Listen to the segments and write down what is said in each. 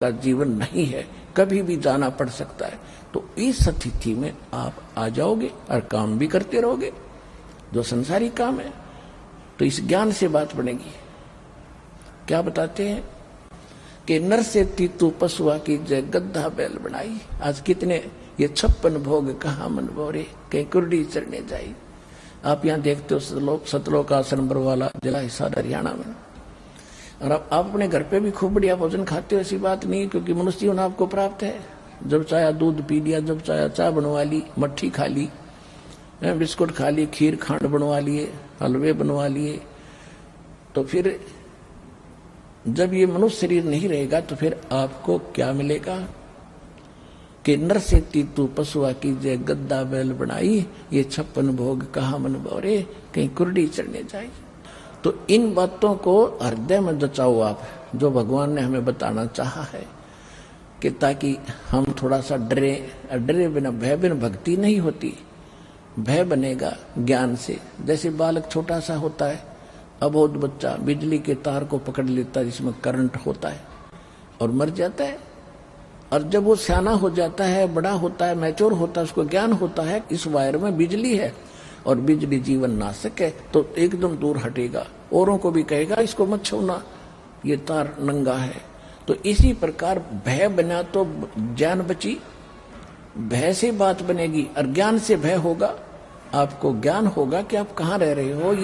का जीवन नहीं है, कभी भी जाना पड़ सकता है। तो इस स्थिति में आप आ जाओगे और काम भी करते रहोगे जो संसारी काम है। तो इस ज्ञान से बात बनेगी। क्या बताते हैं कि नर से तीतु पशुआ की जय गद्दा बैल बनाई। आज कितने ये 56 भोग कहाँ मन भोरे, कहीं कुर्डी चढ़ने जाई। आप यहाँ देखते हो सतलोक आश्रम बरवाला जिला हिसार हरियाणा में, और आप अपने घर पे भी खूब बढ़िया भोजन खाते हो, ऐसी बात नहीं, क्योंकि मनुष्य जीवन आपको प्राप्त है। जब चाहे दूध पी लिया, जब चाहे चाय बनवा ली, मट्ठी खा ली, बिस्कुट खा ली, खीर खांड बनवा लिए, हलवे बनवा लिए। तो फिर जब ये मनुष्य शरीर नहीं रहेगा तो फिर आपको क्या मिलेगा कि नर से तीतु पशुआ की जय गद्दा बैल बनाई, ये 56 भोग कहाँ मन भोरे, कहीं कुर्डी चढ़ने जाए। तो इन बातों को हृदय में जचाओ आप, जो भगवान ने हमें बताना चाहा है, कि ताकि हम थोड़ा सा डरे बिना, भय बिना भक्ति नहीं होती। भय बनेगा ज्ञान से। जैसे बालक छोटा सा होता है, अबोध बच्चा बिजली के तार को पकड़ लेता है जिसमें करंट होता है और मर जाता है। और जब वो सियाना हो जाता है, बड़ा होता है, मैच्योर होता है, उसको ज्ञान होता है इस वायर में बिजली है और बिजली जीवन नाशक है, तो एकदम दूर हटेगा, औरों को भी कहेगा इसको मत छूना, ये तार नंगा है। तो इसी प्रकार भय बना तो ज्ञान बची, भय से बात बनेगी और ज्ञान से भय होगा। आपको ज्ञान होगा कि आप कहाँ रह रहे हो।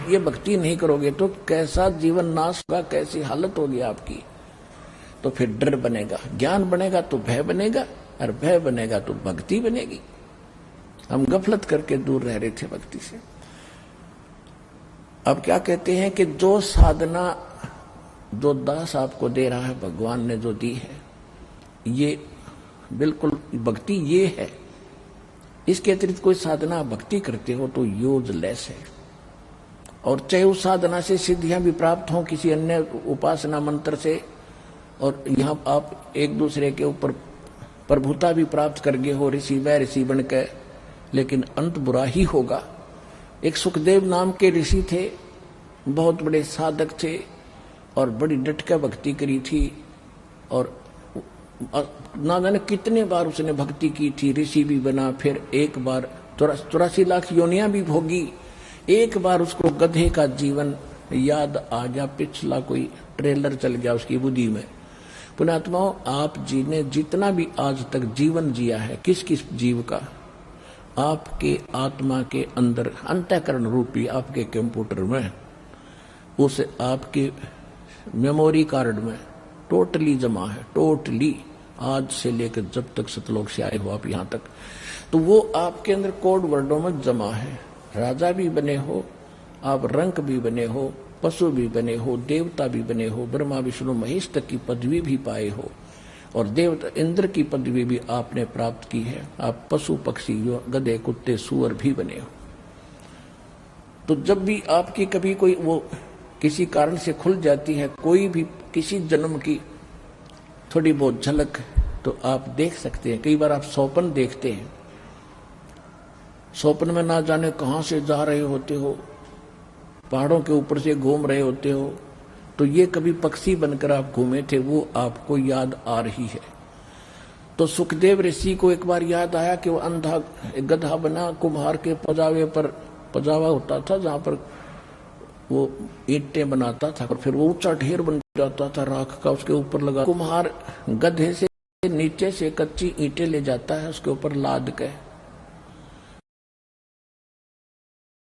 ये भक्ति नहीं करोगे तो कैसा जीवन नाश होगा, कैसी हालत होगी आपकी। तो फिर डर बनेगा, ज्ञान बनेगा तो भय बनेगा, और भय बनेगा तो भक्ति बनेगी। हम गफलत करके दूर रह रहे थे भक्ति से। अब क्या कहते हैं कि जो साधना जो दास आपको दे रहा है, भगवान ने जो दी है, ये बिल्कुल भक्ति ये है। इसके अतिरिक्त कोई साधना भक्ति करते हो तो यूजलेस है। और चाहे उस साधना से सिद्धियां भी प्राप्त हों किसी अन्य उपासना मंत्र से, और यहाँ आप एक दूसरे के ऊपर प्रभुता भी प्राप्त कर गए हो, ऋषि व ऋषि बन के, लेकिन अंत बुरा ही होगा। एक सुखदेव नाम के ऋषि थे, बहुत बड़े साधक थे और बड़ी डट के भक्ति करी थी, और ना जाने कितने बार उसने भक्ति की थी, ऋषि भी बना, फिर एक बार 84 लाख योनियां भी भोगी। एक बार उसको गधे का जीवन याद आ गया, पिछला कोई ट्रेलर चल गया उसकी बुद्धि में। पुण्यात्माओं, आप जी ने जितना भी आज तक जीवन जिया है, किस किस जीव का, आपके आत्मा के अंदर अंतःकरण रूपी आपके कंप्यूटर में, उस आपके मेमोरी कार्ड में टोटली जमा है, टोटली, आज से लेकर जब तक सतलोक से आए हो आप यहाँ तक, तो वो आपके अंदर कोड वर्डों में जमा है। राजा भी बने हो आप, रंक भी बने हो, पशु भी बने हो, देवता भी बने हो, ब्रह्मा विष्णु महेश तक की पदवी भी पाए हो, और देवता इंद्र की पदवी भी आपने प्राप्त की है। आप पशु पक्षी, गधे कुत्ते सूअर भी बने हो। तो जब भी आपकी कभी कोई वो किसी कारण से खुल जाती है, कोई भी किसी जन्म की थोड़ी बहुत झलक, तो आप देख सकते हैं। कई बार आप स्वप्न देखते हैं, स्वप्न में ना जाने कहां से जा रहे होते हो, पहाड़ों के ऊपर से घूम रहे होते हो, तो ये कभी पक्षी बनकर आप घूमे थे, वो आपको याद आ रही है। तो सुखदेव ऋषि को एक बार याद आया कि वो अंधा गधा बना, कुम्हार के पजावे पर पजावा होता था जहां पर वो ईंटें बनाता था, और फिर वो ऊंचा ढेर बन जाता था राख का, उसके ऊपर लगा। कुम्हार गधे से नीचे से कच्ची ईंटें ले जाता है, उसके ऊपर लाद के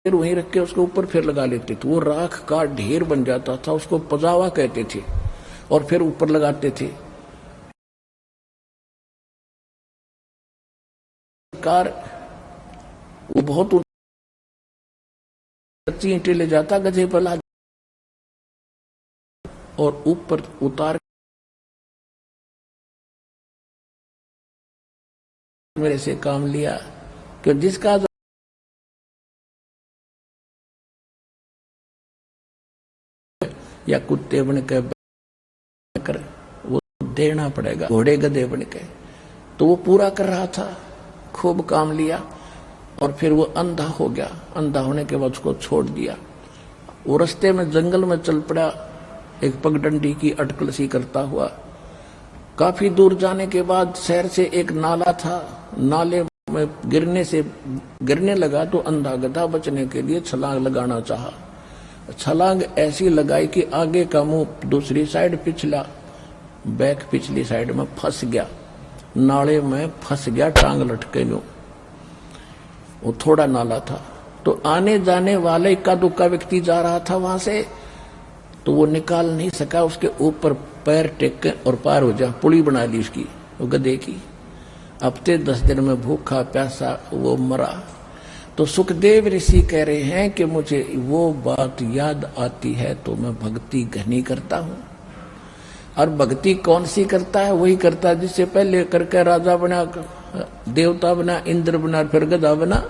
फिर वहीं रख के उसके ऊपर फिर लगा लेते थे। वो राख का ढेर बन जाता था, उसको पजावा कहते थे, और फिर ऊपर लगाते थे। कार वो बहुत कच्ची ईंटें ले जाता, गधे पर लाद और ऊपर उतार मेरे से काम लिया कि जिसका या कुत्ते बन के वो देना पड़ेगा, घोड़े गधे बन के। तो वो पूरा कर रहा था, खूब काम लिया, और फिर वो अंधा हो गया। अंधा होने के बाद उसको छोड़ दिया। वो रास्ते में जंगल में चल पड़ा, एक पगडंडी की अटकल सी करता हुआ, काफी दूर जाने के बाद शहर से एक नाला था, नाले में गिरने लगा तो अंधा गधा बचने के लिए छलांग लगाना चाहा। छलांग ऐसी लगाई कि आगे का मुंह दूसरी साइड, पिछला बैक पिछली साइड में फंस गया, नाले में फंस गया, टांग लटके यूं। वो थोड़ा नाला था तो आने जाने वाले इक्का दुक्का व्यक्ति जा रहा था वहां से, तो वो निकाल नहीं सका, उसके ऊपर पैर टेक के और पार हो जा, पुली बना ली उसकी, वो गधे की। हफ्ते 10 दिन में भूखा प्यासा वो मरा। तो सुखदेव ऋषि कह रहे हैं कि मुझे वो बात याद आती है तो मैं भक्ति घनी करता हूं। और भक्ति कौन सी करता है? वही करता है जिससे पहले करके राजा बना, देवता बना, इंद्र बना, फिर गधा बना।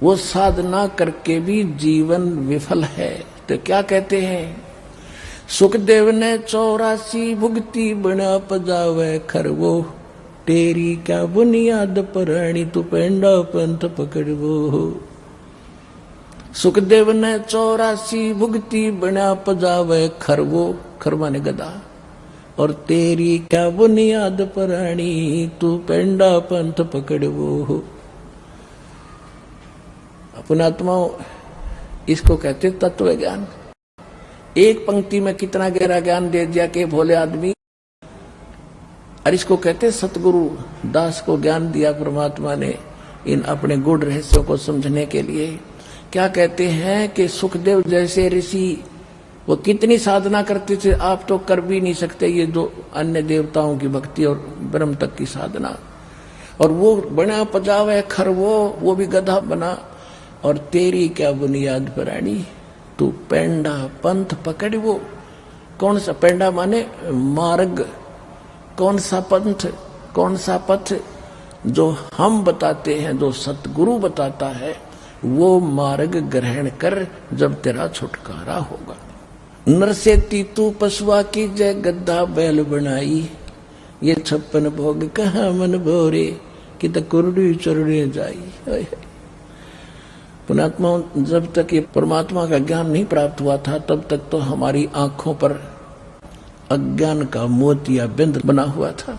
वो साधना करके भी जीवन विफल है। तो क्या कहते हैं? सुखदेव ने 84 भुगती बना पजावे खरवो, तेरी क्या बुनियाद पराणी तू पेंडा पंथ पकड़वो। सुखदेव ने 84 भुगती बना पजावे खरवो, खरवा ने गधा, और तेरी क्या बुनियाद पराणी तू पेंडा पंथ पकड़वो। पुणात्माओं, इसको कहते तत्व ज्ञान। एक पंक्ति में कितना गहरा ज्ञान दे दिया कि भोले आदमी। और इसको कहते सतगुरु दास को ज्ञान दिया परमात्मा ने इन अपने गुण रहस्यों को समझने के लिए। क्या कहते हैं कि सुखदेव जैसे ऋषि वो कितनी साधना करते थे, आप तो कर भी नहीं सकते ये दो अन्य देवताओं की भक्ति और ब्रह्म तक की साधना। और वो बना पजावे खरवो, वो भी गधा बना, और तेरी क्या बुनियाद पराणी तू पेंडा पंथ पकड़वो। कौन सा पेंडा माने मार्ग, कौन सा पंथ, कौन सा पथ जो हम बताते हैं, जो सतगुरु बताता है, वो मार्ग ग्रहण कर, जब तेरा छुटकारा होगा। नरसेती तू पशुआ की जय गद्दा बैल बनाई, ये 56 भोग कहाँ मन भोरे कि त कुरड़ी चुरड़ी जाई। पुणात्मा, जब तक ये परमात्मा का ज्ञान नहीं प्राप्त हुआ था तब तक तो हमारी आंखों पर अज्ञान का मोतिया बिंद बना हुआ था,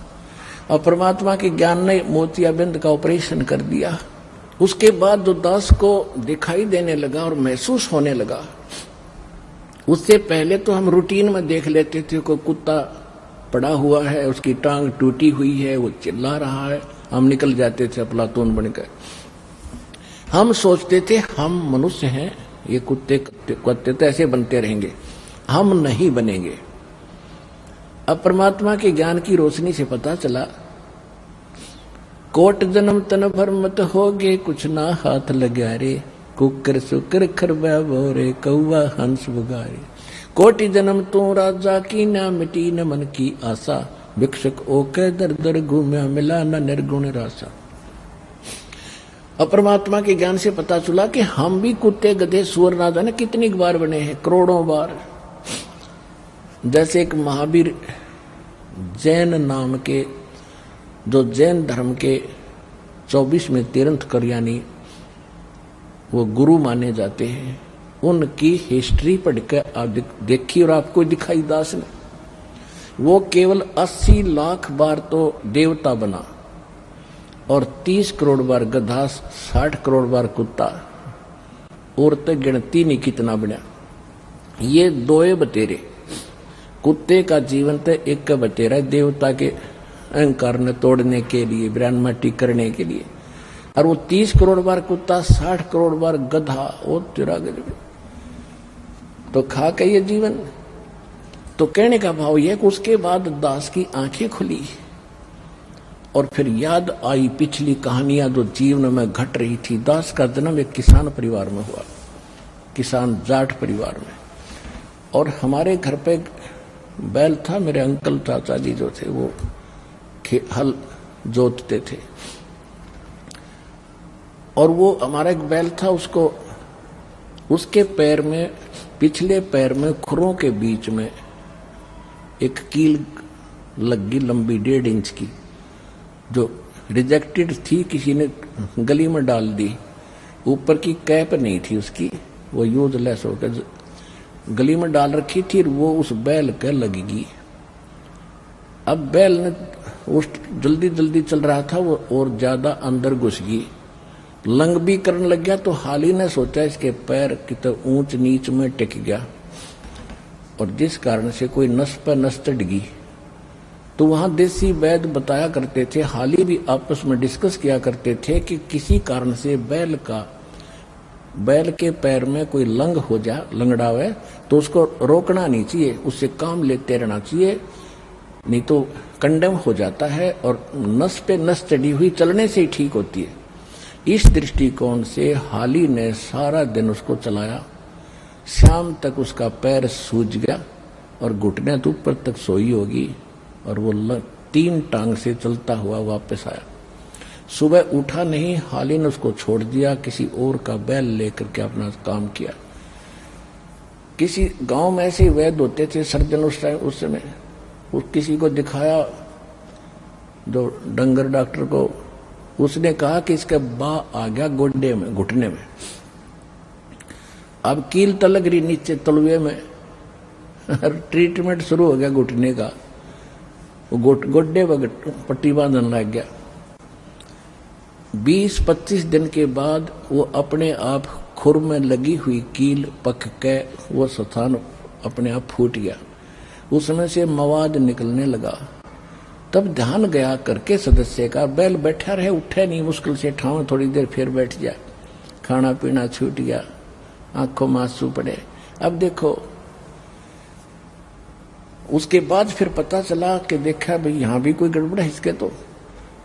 और परमात्मा के ज्ञान ने मोतिया बिंद का ऑपरेशन कर दिया। उसके बाद जो दास को दिखाई देने लगा और महसूस होने लगा, उससे पहले तो हम रूटीन में देख लेते थे कोई कुत्ता पड़ा हुआ है, उसकी टांग टूटी हुई है, वो चिल्ला रहा है, हम निकल जाते थे अफलातून बनकर। हम सोचते थे हम मनुष्य हैं, ये कुत्ते तो ऐसे बनते रहेंगे, हम नहीं बनेंगे। अब परमात्मा के ज्ञान की रोशनी से पता चला, कोट जन्म तन भर मत होगे, कुछ ना हाथ लगा रे, कुकर सुकर खरबा बोरे, कौवा हंस बुगारे। कोटि जन्म तू राजा की, ना मिटी न मन की आशा, भिक्षक ओके दर दर घूम्या, मिला न निर्गुण रासा। अपरमात्मा के ज्ञान से पता चला कि हम भी कुत्ते गधे सुअर ना जाने कितनी बार बने हैं, करोड़ों बार। जैसे एक महावीर जैन नाम के, जो जैन धर्म के 24वें तीर्थंकर यानी वो गुरु माने जाते हैं, उनकी हिस्ट्री पढ़कर आप देखी और आपको दिखाई दास ने, वो केवल 80 लाख बार तो देवता बना और 30 करोड़ बार गधा, 60 करोड़ बार कुत्ता, और तो गिनती नहीं कितना बना। ये दोए बतेरे, कुत्ते का जीवन तो एक का बतेरा देवता के अहंकार ने तोड़ने के लिए, ब्रह्मटी करने के लिए, और वो 30 करोड़ बार कुत्ता, 60 करोड़ बार गधा, वो तेरा गजब तो खा के ये जीवन। तो कहने का भाव यह कि उसके बाद दास की आंखें खुली और फिर याद आई पिछली कहानियां जो जीवन में घट रही थी। दास का जन्म एक किसान परिवार में हुआ, किसान जाट परिवार में, और हमारे घर पे बैल था। मेरे अंकल चाचा जी जो थे वो हल जोतते थे, और वो हमारा एक बैल था, उसको उसके पैर में, पिछले पैर में खुरों के बीच में एक कील लग गई लंबी 1.5 इंच की, जो रिजेक्टेड थी, किसी ने गली में डाल दी। ऊपर की कैप नहीं थी उसकी, वो यूजलेस होकर गली में डाल रखी थी, वो उस बैल के लगेगी। अब बैल ने उस जल्दी जल्दी चल रहा था वो और ज्यादा अंदर घुस गई, लंग भी करने लग गया। तो हाली ने सोचा इसके पैर कितने ऊंच नीच में टिक गया और जिस कारण से कोई नस पर नस चढ़ गई। तो वहां देसी वैद्य बताया करते थे, हाली भी आपस में डिस्कस किया करते थे कि किसी कारण से बैल के पैर में कोई लंग हो जा, लंगड़ावे, तो उसको रोकना नहीं चाहिए, उससे काम लेते रहना चाहिए, नहीं तो कंडेम हो जाता है और नस पे नस चढ़ी हुई चलने से ही ठीक होती है। इस दृष्टिकोण से हाली ने सारा दिन उसको चलाया, शाम तक उसका पैर सूज गया और घुटने तो ऊपर तक सोई होगी और वो 3 टांग से चलता हुआ वापस आया। सुबह उठा नहीं, हाली ने उसको छोड़ दिया, किसी और का बैल लेकर के अपना काम किया। किसी गांव में ऐसे वैद्य होते थे सर्जन उस समय, किसी को दिखाया जो डंगर डॉक्टर को, उसने कहा कि इसका बा आ गया गोड्डे में, घुटने में, अब कील तलक रही नीचे तलुए में, ट्रीटमेंट शुरू हो गया घुटने का, वो गोड्डे पर पट्टी बांधने लग गया। 20-25 दिन के बाद वो अपने आप खुर में लगी हुई कील पक के वो स्थान अपने आप फूट गया, उसमें से मवाद निकलने लगा। तब ध्यान गया करके सदस्य का, बैल बैठा रहे, उठे नहीं, मुश्किल से ठाव थोड़ी देर फिर बैठ जाए, खाना पीना छूट गया, आंखों में आंसू पड़े। अब देखो उसके बाद फिर पता चला कि देखा भाई यहाँ भी कोई गड़बड़ है इसके, तो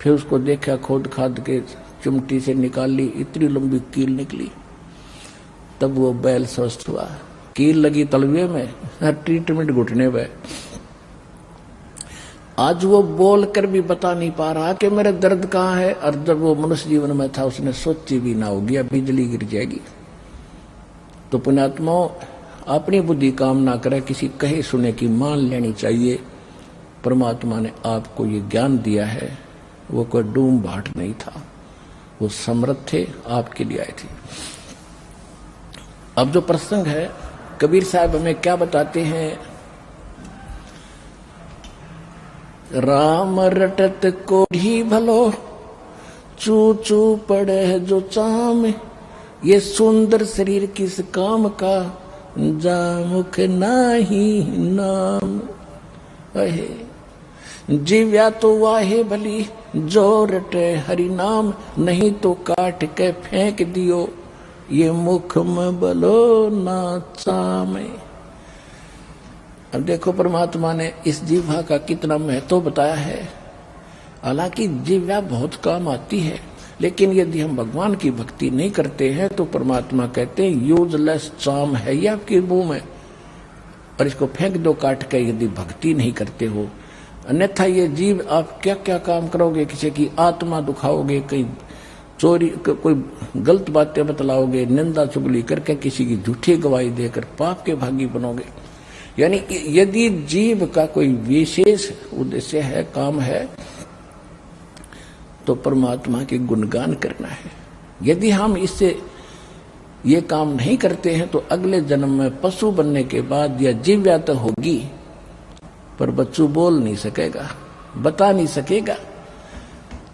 फिर उसको देखा, खोद खाद के चिमटी से निकाल ली, इतनी लंबी कील निकली। तब वो बैल स्वस्थ हुआ, कील लगी तलवे में, ट्रीटमेंट घुटने पे। आज वो बोल कर भी बता नहीं पा रहा कि मेरा दर्द कहाँ है, और जब वो मनुष्य जीवन में था उसने सोची भी ना होगी अब बिजली गिर जाएगी। तो पुण्यात्मा अपनी बुद्धि काम ना करे, किसी कहे सुने की मान लेनी चाहिए। परमात्मा ने आपको ये ज्ञान दिया है, वो कोई डूम भाट नहीं था, वो समर्थ थे, आपके लिए आए थे। अब जो प्रसंग है, कबीर साहब हमें क्या बताते हैं, राम रटत को ही भलो, चू चू पड़े जो चाम, ये सुंदर शरीर किस काम का, जा मुख नाही नाम। अहे जीव्या तो वाहे भली, जो रटे हरि नाम, नहीं तो काट के फेंक दियो, ये मुख में बलो ना चामे। अब देखो परमात्मा ने इस जीवा का कितना महत्व बताया है। हालांकि जीवा बहुत काम आती है, लेकिन यदि हम भगवान की भक्ति नहीं करते हैं तो परमात्मा कहते हैं यूजलेस चाम है ये आपके मुंह में, और इसको फेंक दो काट के, यदि भक्ति नहीं करते हो। अन्यथा ये जीव आप क्या क्या काम करोगे, किसी की आत्मा दुखाओगे, कहीं चोरी कोई गलत बातें बतलाओगे, निंदा चुगली करके किसी की झूठी गवाही देकर पाप के भागी बनोगे। यानी यदि जीव का कोई विशेष उद्देश्य है, काम है, तो परमात्मा के गुणगान करना है। यदि हम इससे ये काम नहीं करते हैं तो अगले जन्म में पशु बनने के बाद यह जीव्या तो होगी, पर बच्चू बोल नहीं सकेगा, बता नहीं सकेगा।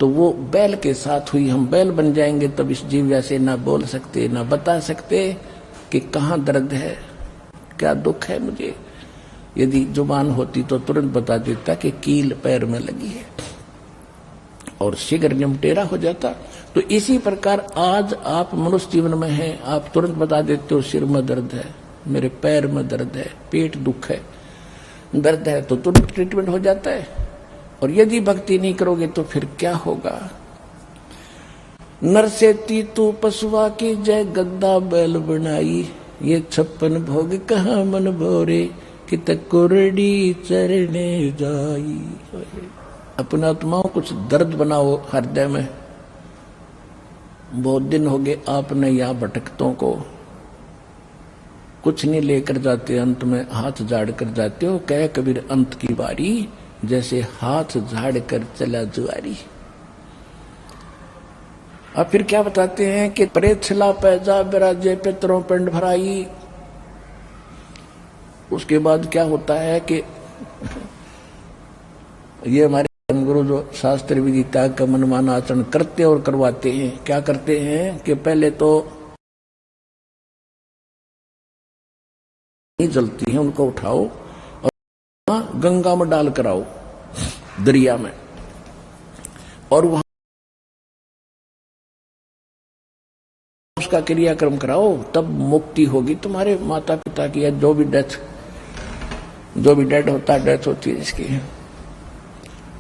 तो वो बैल के साथ हुई, हम बैल बन जाएंगे तब इस जीव्या से ना बोल सकते, ना बता सकते कि कहाँ दर्द है, क्या दुख है मुझे। यदि जुबान होती तो तुरंत बता देता कि कील पैर में लगी है और शीघ्र निमटेरा हो जाता। तो इसी प्रकार आज आप मनुष्य जीवन में हैं, आप तुरंत बता देते हो सिर में दर्द है, मेरे पैर में दर्द है, पेट दुख है, दर्द है, तो तुरंत ट्रीटमेंट हो जाता है। और यदि भक्ति नहीं करोगे तो फिर क्या होगा। नर से तीतू पशुआ की जय, गद्दा बैल बनाई, ये 56 भोग कहाँ मन भोरे, कित कुरडी चरने जाई। अपना आत्माओं कुछ दर्द बनाओ हृदय में। बहुत दिन हो गए आपने यहाँ भटकतों को कुछ नहीं लेकर जाते, अंत में हाथ झाड़ कर जाते हो। कह कबीर अंत की बारी, जैसे हाथ झाड़ कर चला जुआरी। अब फिर क्या बताते हैं कि परेछला पैजा बिराजे पितरों पिंड भराई। उसके बाद क्या होता है कि ये हमारे धर्मगुरु जो शास्त्र विधि त्याग का मनमाना आचरण करते और करवाते हैं, क्या करते हैं कि पहले तो नहीं जलती है उनको उठाओ और गंगा में डाल कर आओ, दरिया में, और वहां उसका क्रियाक्रम कराओ, तब मुक्ति होगी तुम्हारे माता पिता की, या जो भी डेड होता है, डेथ होती है जिसकी,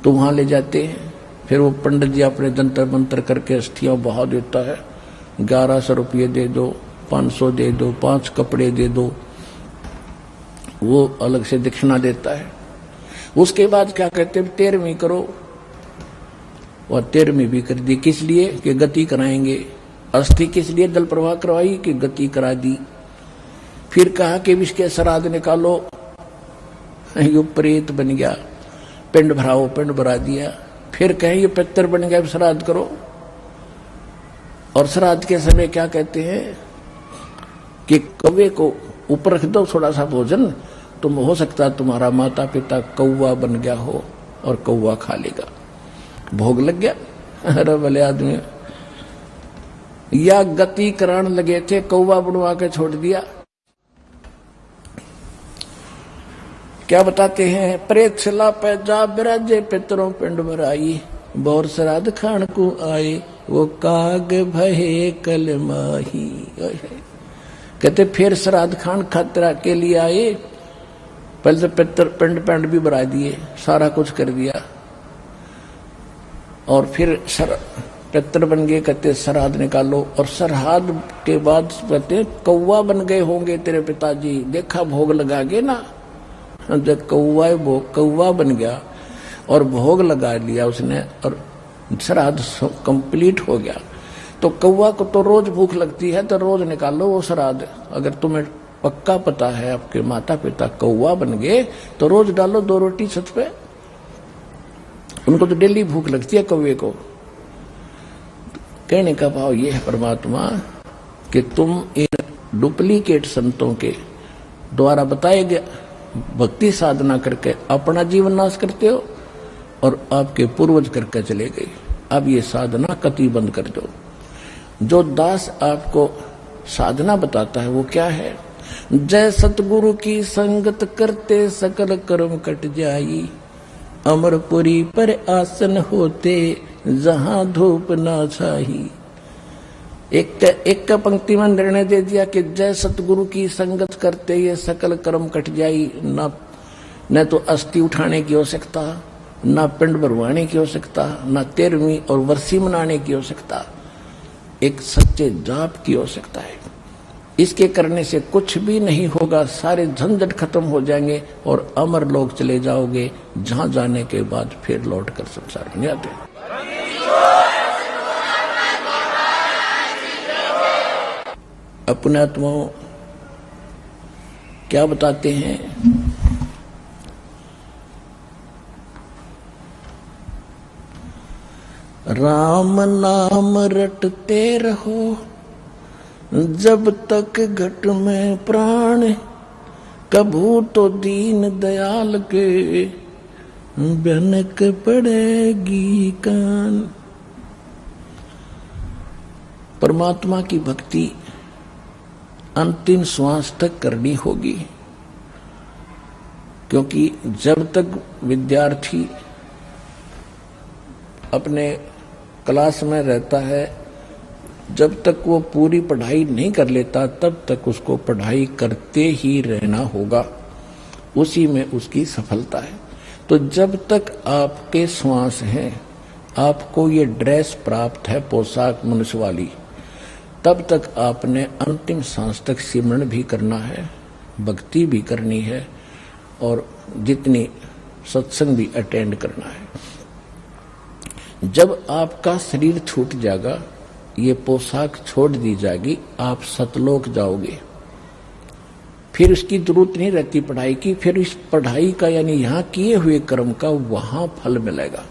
तो वहां ले जाते हैं। फिर वो पंडित जी अपने जंतर मंत्र करके अस्थियां बहा देता है, 1100 रुपये दे दो, 500 दे दो, 5 कपड़े दे दो, वो अलग से दक्षिणा देता है। उसके बाद क्या कहते हैं, 13वीं करो, और 13वीं भी कर दी, किस लिए कि गति कराएंगे। अस्थि किस लिए जल प्रवाह करवाई कि गति करा दी। फिर कहा कि इसके श्राद्ध निकालो, यो प्रेत बन गया, पिंड भराओ, पिंड भरा दिया। फिर कहें ये पितर बन गया, श्राद्ध करो। और श्राद्ध के समय क्या कहते हैं कि कौवे को ऊपर रख दो थोड़ा सा भोजन, तुम हो सकता है तुम्हारा माता पिता कौवा बन गया हो और कौवा खा लेगा। भोग लग गया। अरे भले आदमी, या गति कराने लगे थे, कौवा बनवा के छोड़ दिया। क्या बताते हैं, प्रेत शिला पे जा बिराजे, पितरों पिंड भराई, बौर श्राद्ध खान को आए, वो काग भये कल माही। कहते फिर श्राद्ध खान खतरा के लिए आए, पहले तो पितर पिंड भी भरा दिए, सारा कुछ कर दिया, और फिर पितर बन गए। कहते श्राद्ध निकालो, और श्राद्ध के बाद कहते कौवा बन गए होंगे तेरे पिताजी, देखा भोग लगा गए ना, जब कौवा बन गया और भोग लगा लिया उसने, और श्राद्ध कंप्लीट हो गया। तो कौवा को तो रोज भूख लगती है, तो रोज निकालो वो श्राद्ध। अगर तुम्हें पक्का पता है आपके माता पिता कौवा बन गए, तो रोज डालो 2 रोटी छत पे, उनको तो डेली भूख लगती है कौवे को। कहने का भाव ये है परमात्मा कि तुम इन डुप्लीकेट संतों के द्वारा बताए गए भक्ति साधना करके अपना जीवन नाश करते हो, और आपके पूर्वज करके चले गए। अब ये साधना कति बंद कर दो। जो दास आपको साधना बताता है वो क्या है, जय सतगुरु की संगत करते सकल कर्म कट जाई, अमरपुरी पर आसन होते जहां धूप ना छाई। एक पंक्ति में निर्णय दे दिया कि जय सतगुरु की संगत करते ये सकल कर्म कट जाई। न तो अस्थि उठाने की आवश्यकता, न पिंड भरवाने की आवश्यकता, न 13वीं और वर्षी मनाने की आवश्यकता, एक सच्चे जाप की आवश्यकता है। इसके करने से कुछ भी नहीं होगा, सारे झंझट खत्म हो जाएंगे और अमर लोग चले जाओगे, जहां जाने के बाद फिर लौट कर संसार में आते। अपने आत्माओं क्या बताते हैं, राम नाम रटते रहो जब तक घट में प्राण, कभू तो दीन दयाल के भनक पड़ेगी कान। परमात्मा की भक्ति अंतिम श्वास तक करनी होगी, क्योंकि जब तक विद्यार्थी अपने क्लास में रहता है, जब तक वो पूरी पढ़ाई नहीं कर लेता, तब तक उसको पढ़ाई करते ही रहना होगा, उसी में उसकी सफलता है। तो जब तक आपके श्वास हैं, आपको ये ड्रेस प्राप्त है, पोशाक मनुष्य वाली, तब तक आपने अंतिम सांस तक सिमरण भी करना है, भक्ति भी करनी है, और जितनी सत्संग भी अटेंड करना है। जब आपका शरीर छूट जाएगा, ये पोशाक छोड़ दी जाएगी, आप सतलोक जाओगे, फिर इसकी जरूरत नहीं रहती पढ़ाई की। फिर इस पढ़ाई का यानी यहाँ किए हुए कर्म का वहां फल मिलेगा।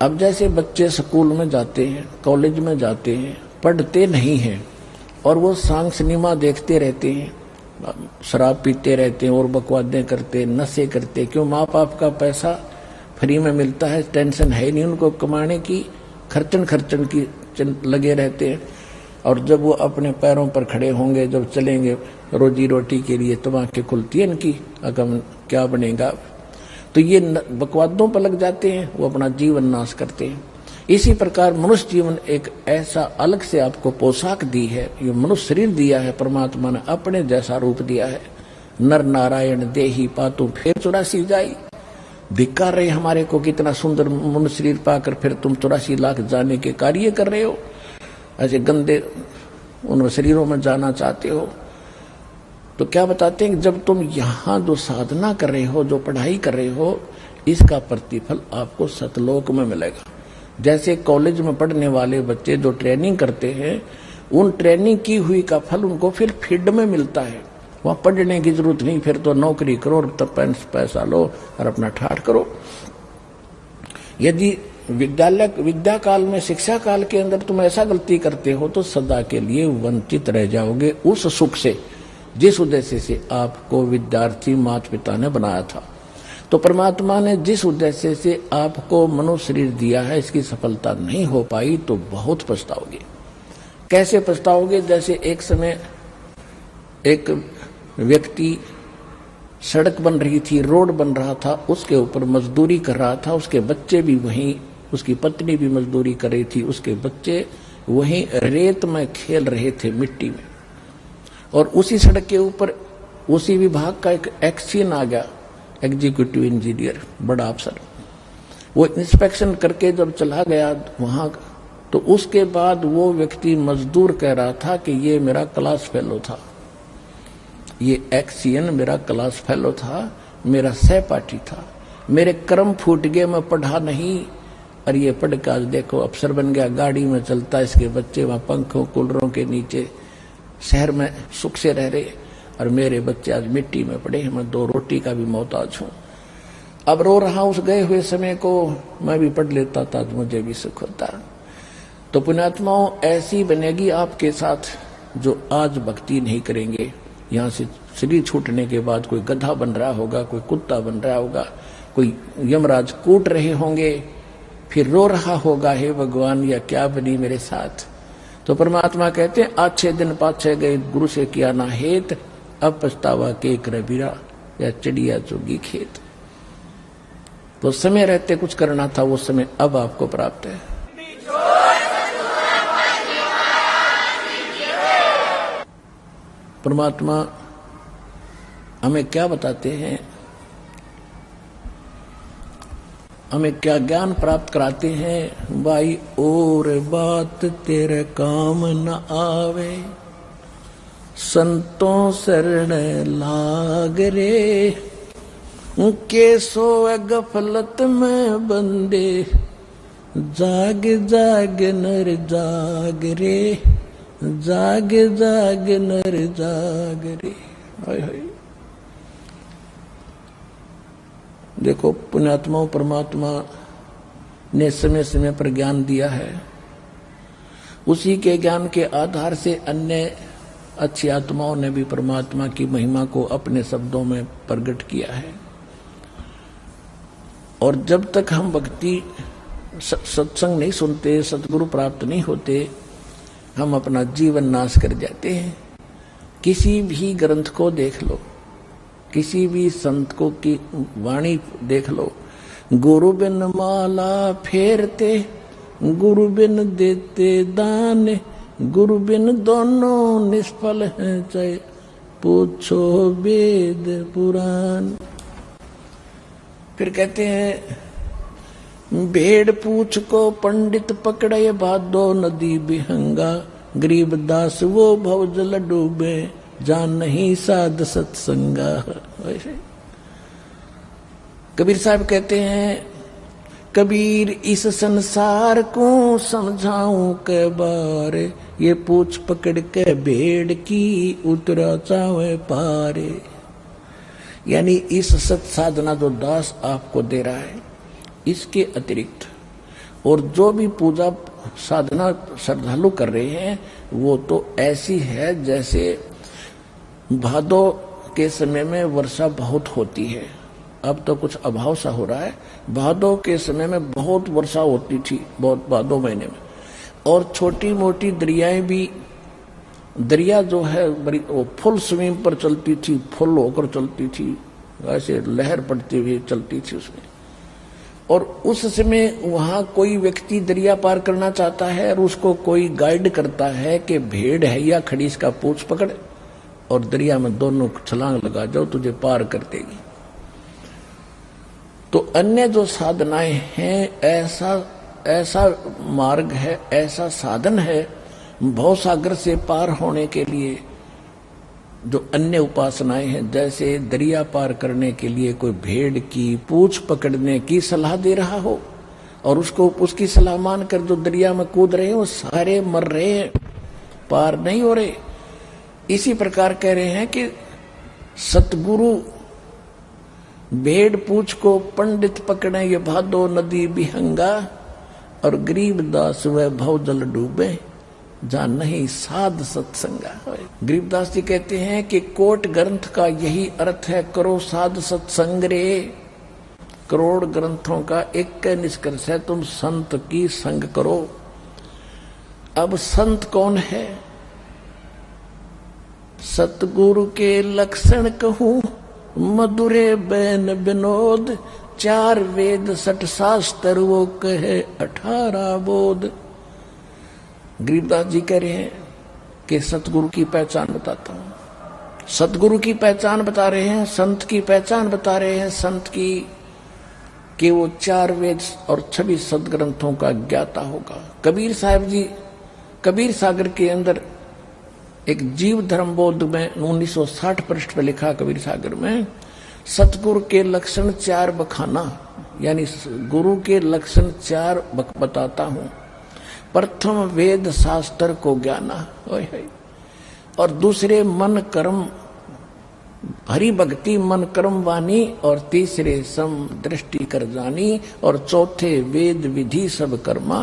अब जैसे बच्चे स्कूल में जाते हैं, कॉलेज में जाते हैं, पढ़ते नहीं हैं, और वो सांग सिनेमा देखते रहते हैं, शराब पीते रहते हैं और बकवादें करते, नशे करते। क्यों? माँ बाप का पैसा फ्री में मिलता है, टेंशन है नहीं उनको कमाने की, खर्चन की लगे रहते हैं। और जब वो अपने पैरों पर खड़े होंगे, जब चलेंगे रोजी रोटी के लिए, तब आंखें खुलती है इनकी, अगम क्या बनेगा। तो ये बकवादों पर लग जाते हैं, वो अपना जीवन नाश करते हैं। इसी प्रकार मनुष्य जीवन एक ऐसा अलग से आपको पोशाक दी है, ये मनुष्य शरीर दिया है परमात्मा ने, अपने जैसा रूप दिया है। नर नारायण देही पातु फिर 84 जाई। धिक्कार रहे हमारे को, कितना सुंदर मनुष्य शरीर पाकर फिर तुम 84 लाख जाने के कार्य कर रहे हो, ऐसे गंदे उन शरीरों में जाना चाहते हो। तो क्या बताते हैं कि जब तुम यहाँ जो साधना कर रहे हो, जो पढ़ाई कर रहे हो, इसका प्रतिफल आपको सतलोक में मिलेगा। जैसे कॉलेज में पढ़ने वाले बच्चे जो ट्रेनिंग करते हैं, उन ट्रेनिंग की हुई का फल उनको फिर फील्ड में मिलता है। वहाँ पढ़ने की जरूरत नहीं, फिर तो नौकरी करो, तब पैसा लो और अपना ठाठ करो। यदि विद्या काल में, शिक्षा काल के अंदर तुम ऐसा गलती करते हो तो सदा के लिए वंचित रह जाओगे उस सुख से जिस उद्देश्य से आपको विद्यार्थी माता पिता ने बनाया था। तो परमात्मा ने जिस उद्देश्य से आपको मनुष्य शरीर दिया है, इसकी सफलता नहीं हो पाई तो बहुत पछताओगे। कैसे पछताओगे? जैसे एक समय एक व्यक्ति, सड़क बन रही थी, रोड बन रहा था, उसके ऊपर मजदूरी कर रहा था, उसके बच्चे भी वहीं, उसकी पत्नी भी मजदूरी कर रही थी, उसके बच्चे वहीं रेत में खेल रहे थे, मिट्टी में। और उसी सड़क के ऊपर उसी विभाग का एक एक्सीन आ गया, एग्जीक्यूटिव इंजीनियर, बड़ा अफसर। वो इंस्पेक्शन करके जब चला गया वहां, तो उसके बाद वो व्यक्ति मजदूर कह रहा था कि ये मेरा क्लास फेलो था, ये एक्सीएन मेरा क्लास फेलो था, मेरा सहपाठी था, मेरे कर्म फूट गए, मैं पढ़ा नहीं, और ये पढ़ के आज देखो अफसर बन गया, गाड़ी में चलता, इसके बच्चे वहां पंखों कूलरों के नीचे शहर में सुख से रह रहे, और मेरे बच्चे आज मिट्टी में पड़े हैं, मैं 2 रोटी का भी मोहताज हूं। अब रो रहा उस गए हुए समय को, मैं भी पढ़ लेता था तो मुझे भी सुख होता। तो पुण्यात्माओं, ऐसी बनेगी आपके साथ जो आज भक्ति नहीं करेंगे। यहाँ से शरीर छूटने के बाद कोई गधा बन रहा होगा, कोई कुत्ता बन रहा होगा, कोई यमराज कूट रहे होंगे, फिर रो रहा होगा, हे भगवान या क्या बनी मेरे साथ। तो परमात्मा कहते हैं, अच्छे दिन पाछे गए, गुरु से किया ना हेत, अब पछतावा के कर बिरा, या चिड़िया चुगी खेत। तो समय रहते कुछ करना था, वो समय अब आपको प्राप्त है। परमात्मा हमें क्या बताते हैं, हमें क्या ज्ञान प्राप्त कराते हैं? भाई और बात तेरे काम न आवे, संतों शरण लाग रे, के सोए गफलत में बंदे, जाग जाग नर जाग रे, जाग जाग नर जाग रे। हाय हाय। देखो पुण्यात्माओं, परमात्मा ने समय समय पर ज्ञान दिया है, उसी के ज्ञान के आधार से अन्य अच्छी आत्माओं ने भी परमात्मा की महिमा को अपने शब्दों में प्रकट किया है। और जब तक हम भक्ति सत्संग नहीं सुनते, सतगुरु प्राप्त नहीं होते, हम अपना जीवन नाश कर जाते हैं। किसी भी ग्रंथ को देख लो, किसी भी संत को की वाणी देख लो, गुरु बिन माला फेरते, गुरु बिन देते दान, गुरु बिन दोनों निष्फल हैं, चाहे पूछो वेद पुराण। फिर कहते हैं, भेड़ पूछ को पंडित पकड़े, भादो नदी बिहंगा, गरीब दास वो भवजल डूबे, जान नहीं साध सत्संगा। वैसे कबीर साहब कहते हैं, कबीर इस संसार को समझाऊं के बारे, ये पूछ पकड़ के भेड़ की उतरा चावे पारे। यानी इस सत साधना जो दास आपको दे रहा है, इसके अतिरिक्त और जो भी पूजा साधना श्रद्धालु कर रहे हैं, वो तो ऐसी है जैसे भादो के समय में वर्षा बहुत होती है, अब तो कुछ अभाव सा हो रहा है। भादों के समय में बहुत वर्षा होती थी, बहुत भादों महीने में, और छोटी मोटी दरियाएं भी, दरिया जो है बड़ी वो फुल स्विंग पर चलती थी, फुल होकर चलती थी, ऐसे लहर पड़ती हुई चलती थी उसमें। और उस समय वहां कोई व्यक्ति दरिया पार करना चाहता है और उसको कोई गाइड करता है कि भेड़ है या खड़ीस का पूंछ पकड़ और दरिया में दोनों छलांग लगा जाओ, तुझे पार कर देगी। तो अन्य जो साधनाएं हैं, ऐसा मार्ग है, ऐसा साधन है भवसागर से पार होने के लिए। जो अन्य उपासनाएं हैं, जैसे दरिया पार करने के लिए कोई भेड़ की पूंछ पकड़ने की सलाह दे रहा हो और उसको उसकी सलाह मानकर जो दरिया में कूद रहे हैं वो सारे मर रहे हैं, पार नहीं हो रहे। इसी प्रकार कह रहे हैं कि सतगुरु भेड़ पूंछ को पंडित पकड़े ये भादो नदी बिहंगा और गरीबदास वह भव जल डूबे जान नहीं साध सत्संगा। गरीबदास जी कहते हैं कि कोट ग्रंथ का यही अर्थ है, करो साध सत्संग रे। करोड़ ग्रंथों का एक निष्कर्ष है, तुम संत की संग करो। अब संत कौन है? सतगुरु के लक्षण कहूं मधुरे बैन विनोद, 4 वेद 60 शास्त्र वो कहे 18 बोध। गरीबदास जी कह रहे हैं कि सतगुरु की पहचान बताता हूं। सतगुरु की पहचान बता रहे हैं, संत की पहचान बता रहे हैं। संत की कि वो 4 वेद और 26 सदग्रंथों का ज्ञाता होगा। कबीर साहब जी कबीर सागर के अंदर एक जीव धर्म बोध में 1960 पृष्ठ पर लिखा, कबीर सागर में सतगुरु के लक्षण 4 बखाना, यानी गुरु के लक्षण 4 बताता हूं। प्रथम वेद शास्त्र को ज्ञाना, और दूसरे मन कर्म हरि भक्ति मन कर्म वाणी, और तीसरे सम दृष्टि कर जानी, और चौथे वेद विधि सब कर्मा,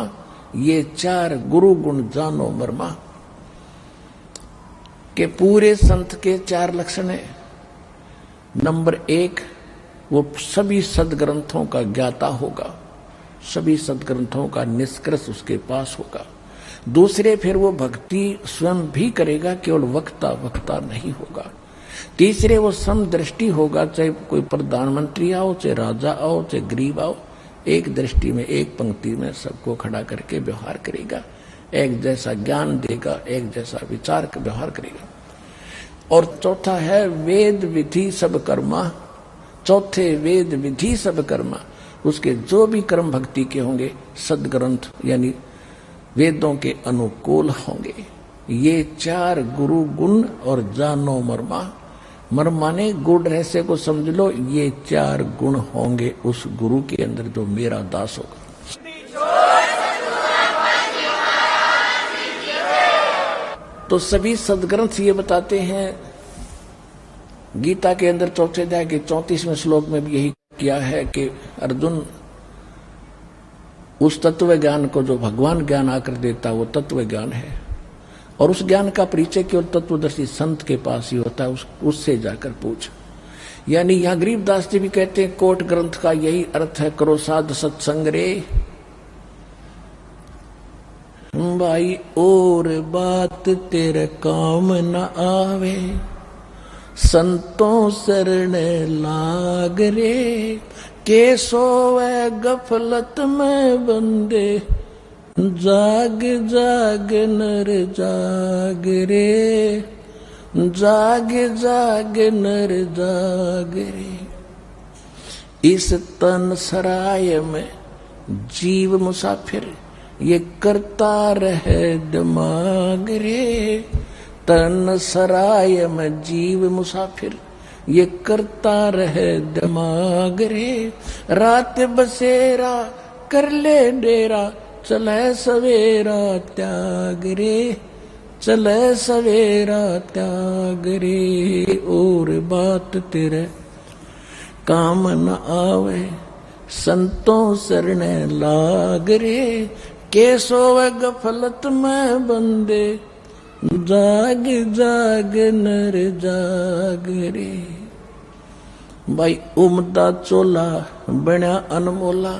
ये 4 गुरु गुण जानो मर्मा। के पूरे संत के 4 लक्षण है। नंबर 1, वो सभी सदग्रंथों का ज्ञाता होगा, सभी सदग्रंथों का निष्कर्ष उसके पास होगा। दूसरे, फिर वो भक्ति स्वयं भी करेगा, केवल वक्ता नहीं होगा। तीसरे, वो समदृष्टि होगा, चाहे कोई प्रधानमंत्री आओ, चाहे राजा आओ, चाहे गरीब आओ, एक दृष्टि में एक पंक्ति में सबको खड़ा करके व्यवहार करेगा, एक जैसा ज्ञान देगा, एक जैसा विचार का व्यवहार करेगा। और चौथा है वेद विधि सब कर्मा, चौथे वेद विधि सब कर्मा, उसके जो भी कर्म भक्ति के होंगे सदग्रंथ यानी वेदों के अनुकूल होंगे। ये 4 गुरु गुण और जानो मर्मा। मर्मा ने गुण रहस्य को समझ लो, ये 4 गुण होंगे उस गुरु के अंदर जो मेरा दास होगा। तो सभी सदग्रंथ ये बताते हैं। गीता के अंदर 4थे अध्याय के 34वें श्लोक में भी यही किया है कि अर्जुन उस तत्व ज्ञान को जो भगवान ज्ञान आकर देता है वो तत्व ज्ञान है, और उस ज्ञान का परिचय केवल तत्वदर्शी संत के पास ही होता है, उससे जाकर पूछ। यानी यहां गरीबदास जी भी कहते हैं कोट ग्रंथ का यही अर्थ है, करो साध सत्संग रे। भाई और बात तेरे काम न आवे, संतों शरण लाग रे। के सोवे गफलत में बंदे, जाग जाग नर जाग रे, जाग जाग नर जाग रे। इस तन सराय में जीव मुसाफिर, ये करता रहे दिमाग रे। तन सराय में जीव मुसाफिर, ये करता रहे दिमाग रे। रात बसेरा कर ले डेरा, चले सवेरा त्याग रे, चले सवेरा त्याग रे। और बात तेरे काम न आवे, संतों शरण लाग रे। के सोवे गफलत में बंदे, जाग जाग नर जाग रे। भाई उमदा चोला बना अनमोला,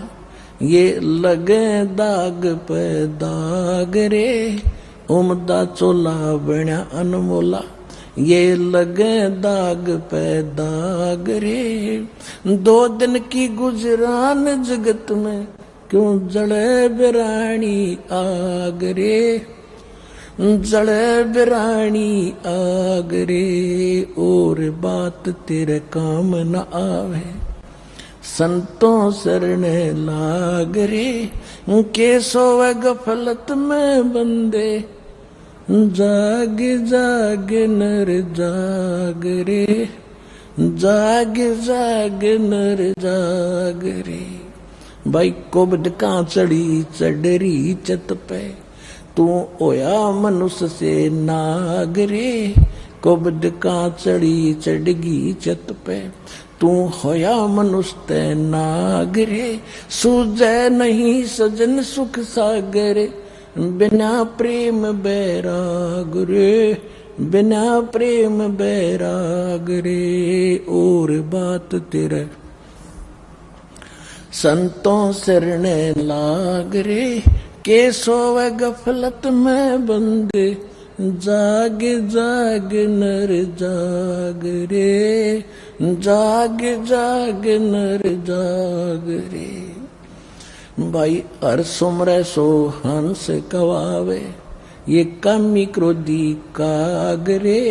ये लगे दाग पे दाग रे। उमदा चोला बना अनमोला, ये लगे दाग पे दाग रे। 2 दिन की गुजरान जगत में, क्यों जड़े बिरानी आग रे। जड़े बिरानी आग रे, और बात तेरे काम न आवे, संतों शरणे लाग रे। के सोवे गफलत में बंदे, जाग जाग नर जाग रे। जाग जाग नर जाग रे। भाई कोबड का चढ़ी चढ़री चत पे, तू होया मनुष्य से नाग रे। कोबड का चढ़ी चढ़गी चत पे, तू होया मनुष्य ते नाग रे। सूझे नहीं सजन सुख सागर, बिना प्रेम बैराग रे। बिना प्रेम बैराग रे, और बात तेरे संतों शरणे लाग रे। के सोवे गफलत में बंदे, जाग जाग नर जाग रे। जाग जाग नर जाग रे। भाई हर सुमरे सो हंस कवावे, ये कामी क्रोधी काग रे।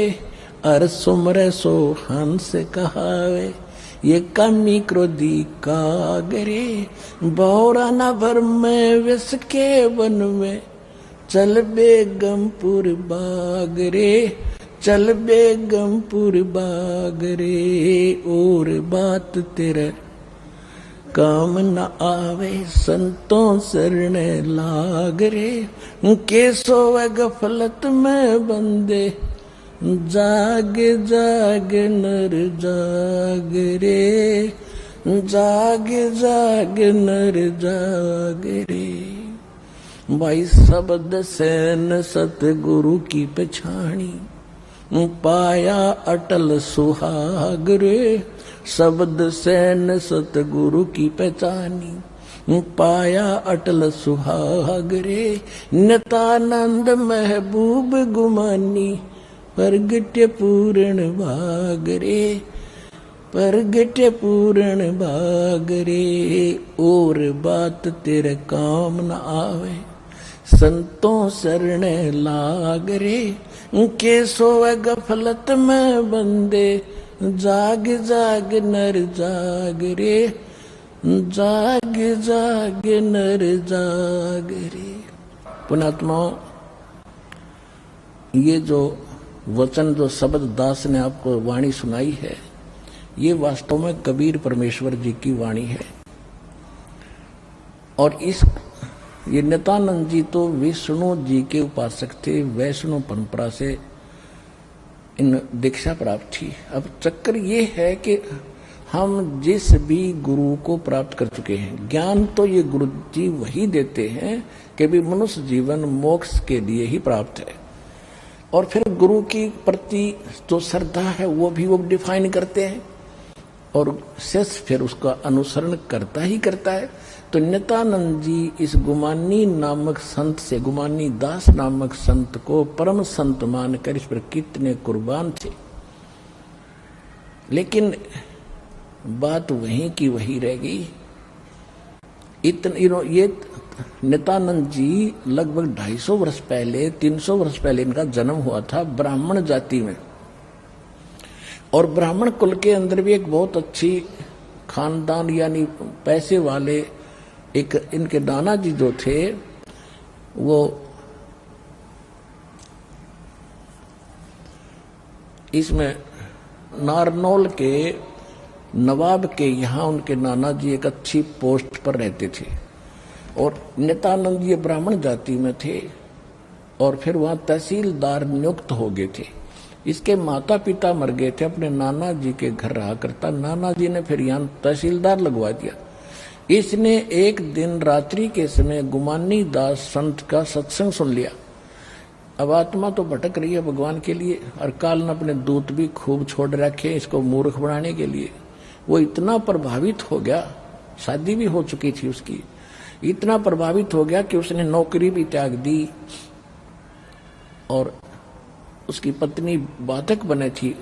हर सुमरे सो हंस कहावे, ये कामी क्रोधी काग रे। बौरा न भर में विष के वन में, चल बेगमपुर बाग रे। चल बेगमपुर बाग रे, और बात तेरे काम न आवे, संतों शरणे लाग रे। के सोवे गफलत में बंदे, जाग जाग नर जाग रे। जाग जाग नर जाग रे। भाई शब्द सैन सतगुरु की पछाणी, पाया अटल सुहाग रे। शब्द सैन सतगुरु की पहचानी, पाया अटल सुहाग रे। नितानंद महबूब गुमानी, प्रगट्य पूर्ण भाग रे। प्रगट्य पूर्ण भाग रे, और बात तेरे काम न आवे, संतों शरणे लाग रे। के सोवे गफलत में बंदे, जाग जाग नर जाग रे। जाग जाग नर जाग रे। पुण्यात्माओं, ये जो वचन, जो शब्द दास ने आपको वाणी सुनाई है, ये वास्तव में कबीर परमेश्वर जी की वाणी है। और ये नित्यानंद जी तो विष्णु जी के उपासक थे, वैष्णव परंपरा से इन दीक्षा प्राप्त थी। अब चक्कर ये है कि हम जिस भी गुरु को प्राप्त कर चुके हैं, ज्ञान तो ये गुरु जी वही देते हैं कि भी मनुष्य जीवन मोक्ष के लिए ही प्राप्त है। और फिर गुरु की प्रति जो श्रद्धा है वो भी वो डिफाइन करते हैं, और शिष्य फिर उसका अनुसरण करता ही करता है। तो नित्यानंद जी इस गुमानी नामक संत से, गुमानी दास नामक संत को परम संत मानकर इस पर कितने कुर्बान थे। लेकिन बात वहीं की वही रह गई। ये नित्यानंद जी लगभग 250 वर्ष पहले, 300 वर्ष पहले इनका जन्म हुआ था ब्राह्मण जाति में। और ब्राह्मण कुल के अंदर भी एक बहुत अच्छी खानदान, यानी पैसे वाले एक इनके नाना जी जो थे, वो इसमें नारनौल के नवाब के यहाँ उनके नाना जी एक अच्छी पोस्ट पर रहते थे। और नित्यानंद ये ब्राह्मण जाति में थे, और फिर वहाँ तहसीलदार नियुक्त हो गए थे। इसके माता पिता मर गए थे, अपने नाना जी के घर रहा करता। नाना जी ने फिर यहाँ तहसीलदार लगवा दिया। इसने एक दिन रात्रि के समय गुमानी दास संत का सत्संग सुन लिया। अब आत्मा तो भटक रही है भगवान के लिए, और काल ने अपने दूत भी खूब छोड़ रखे इसको मूर्ख बनाने के लिए। वो इतना प्रभावित हो गया, शादी भी हो चुकी थी उसकी, इतना प्रभावित हो गया कि उसने नौकरी भी त्याग दी और उसकी पत्नी बाधक बने थी,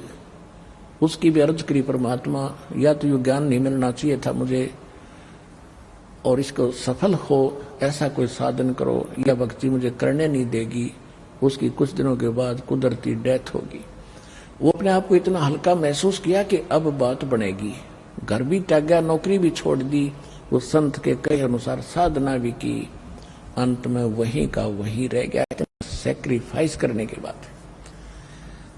उसकी भी अर्ज करी परमात्मा या तो ये ज्ञान नहीं मिलना चाहिए था मुझे और इसको सफल हो ऐसा कोई साधन करो, या भक्ति मुझे करने नहीं देगी। उसकी कुछ दिनों के बाद कुदरती डेथ होगी। वो अपने आप को इतना हल्का महसूस किया कि अब बात बनेगी, घर भी त्यागा, नौकरी भी छोड़ दी, उस संत के कहे अनुसार साधना भी की, अंत में वही का वही रह गया, सैक्रिफाइस करने के बाद।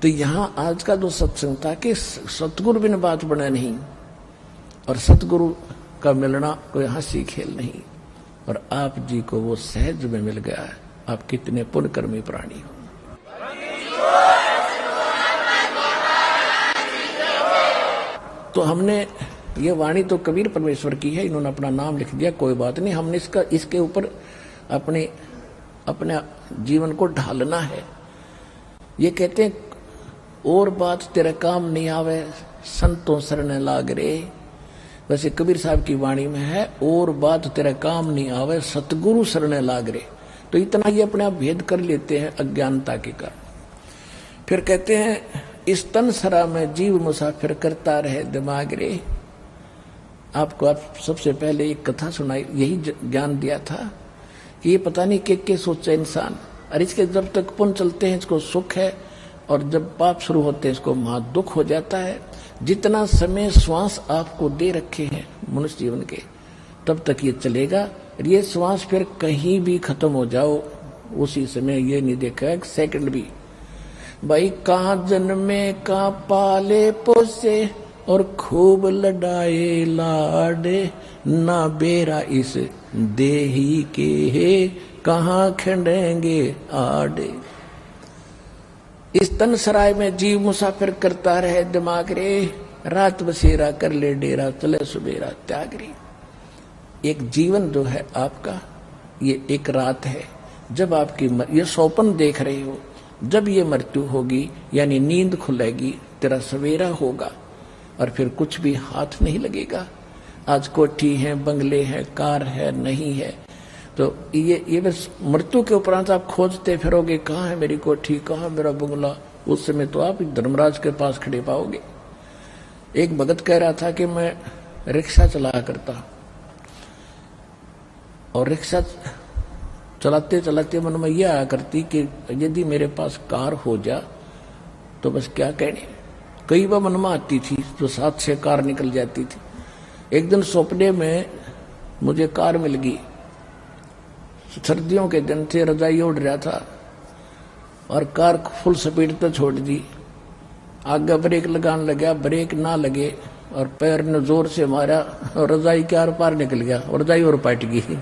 तो यहां आज का जो सत्संग था कि सतगुरु बिन बात बने नहीं, और सतगुरु का मिलना कोई हंसी खेल नहीं, और आप जी को वो सहज में मिल गया है। आप कितने पुण्यकर्मी प्राणी हो। तो हमने ये वाणी तो कबीर परमेश्वर की है, इन्होंने अपना नाम लिख दिया, कोई बात नहीं, हमने इसके ऊपर अपने जीवन को ढालना है। ये कहते हैं और बात तेरे काम नहीं आवे संतों शरण लाग रे। वैसे कबीर साहब की वाणी में है और बात तेरे काम नहीं आवे सतगुरु शरण लाग रे। तो इतना ही अपने आप भेद कर लेते हैं अज्ञानता के कारण। फिर कहते हैं इस तन सरा में जीव मुसाफिर करता रहे दिमाग रे। आपको आप सबसे पहले एक कथा सुनाई, यही ज्ञान दिया था कि ये पता नहीं के सोचे इंसान, और इसके जब तक पुण्य चलते हैं इसको सुख है, और जब पाप शुरू होते हैं इसको महा दुख हो जाता है। जितना समय श्वास आपको दे रखे हैं मनुष्य जीवन के, तब तक ये चलेगा। ये श्वास फिर कहीं भी खत्म हो जाओ, उसी समय ये नहीं देखा एक सेकंड भी भाई कहाँ जन्मे कहाँ पाले पोसे और खूब लड़ाए लाडे, ना बेरा इस देही के है कहाँ खंडेंगे आडे। इस तन सराय में जीव मुसाफिर करता रहे दिमाग रे, रात बसेरा कर ले डेरा चले सुबेरा त्याग रे। एक जीवन जो है आपका, ये एक रात है। जब आपकी ये स्वप्न देख रहे हो, जब ये मृत्यु होगी यानी नींद खुलेगी, तेरा सवेरा होगा और फिर कुछ भी हाथ नहीं लगेगा। आज कोठी है, बंगले है, कार है, नहीं है, तो ये बस मृत्यु के उपरांत आप खोजते फिरोगे कहाँ है मेरी कोठी, कहाँ मेरा बंगला। उस समय तो आप धर्मराज के पास खड़े पाओगे। एक भगत कह रहा था कि मैं रिक्शा चलाया करता, और रिक्शा चलाते चलाते मन में यह आया करती कि यदि मेरे पास कार हो जा तो बस क्या कहने। कई बार मन में आती थी तो 7-6 कार निकल जाती थी। एक दिन सपने में मुझे कार मिल गई, सर्दियों के दिन थे, रजाई ओढ़ रहा था और कार फुल स्पीड पे छोड़ दी। आगे ब्रेक लगाने लगा, ब्रेक ना लगे और पैर ने जोर से मारा और रजाई के आर पार निकल गया और रजाई और पट गई।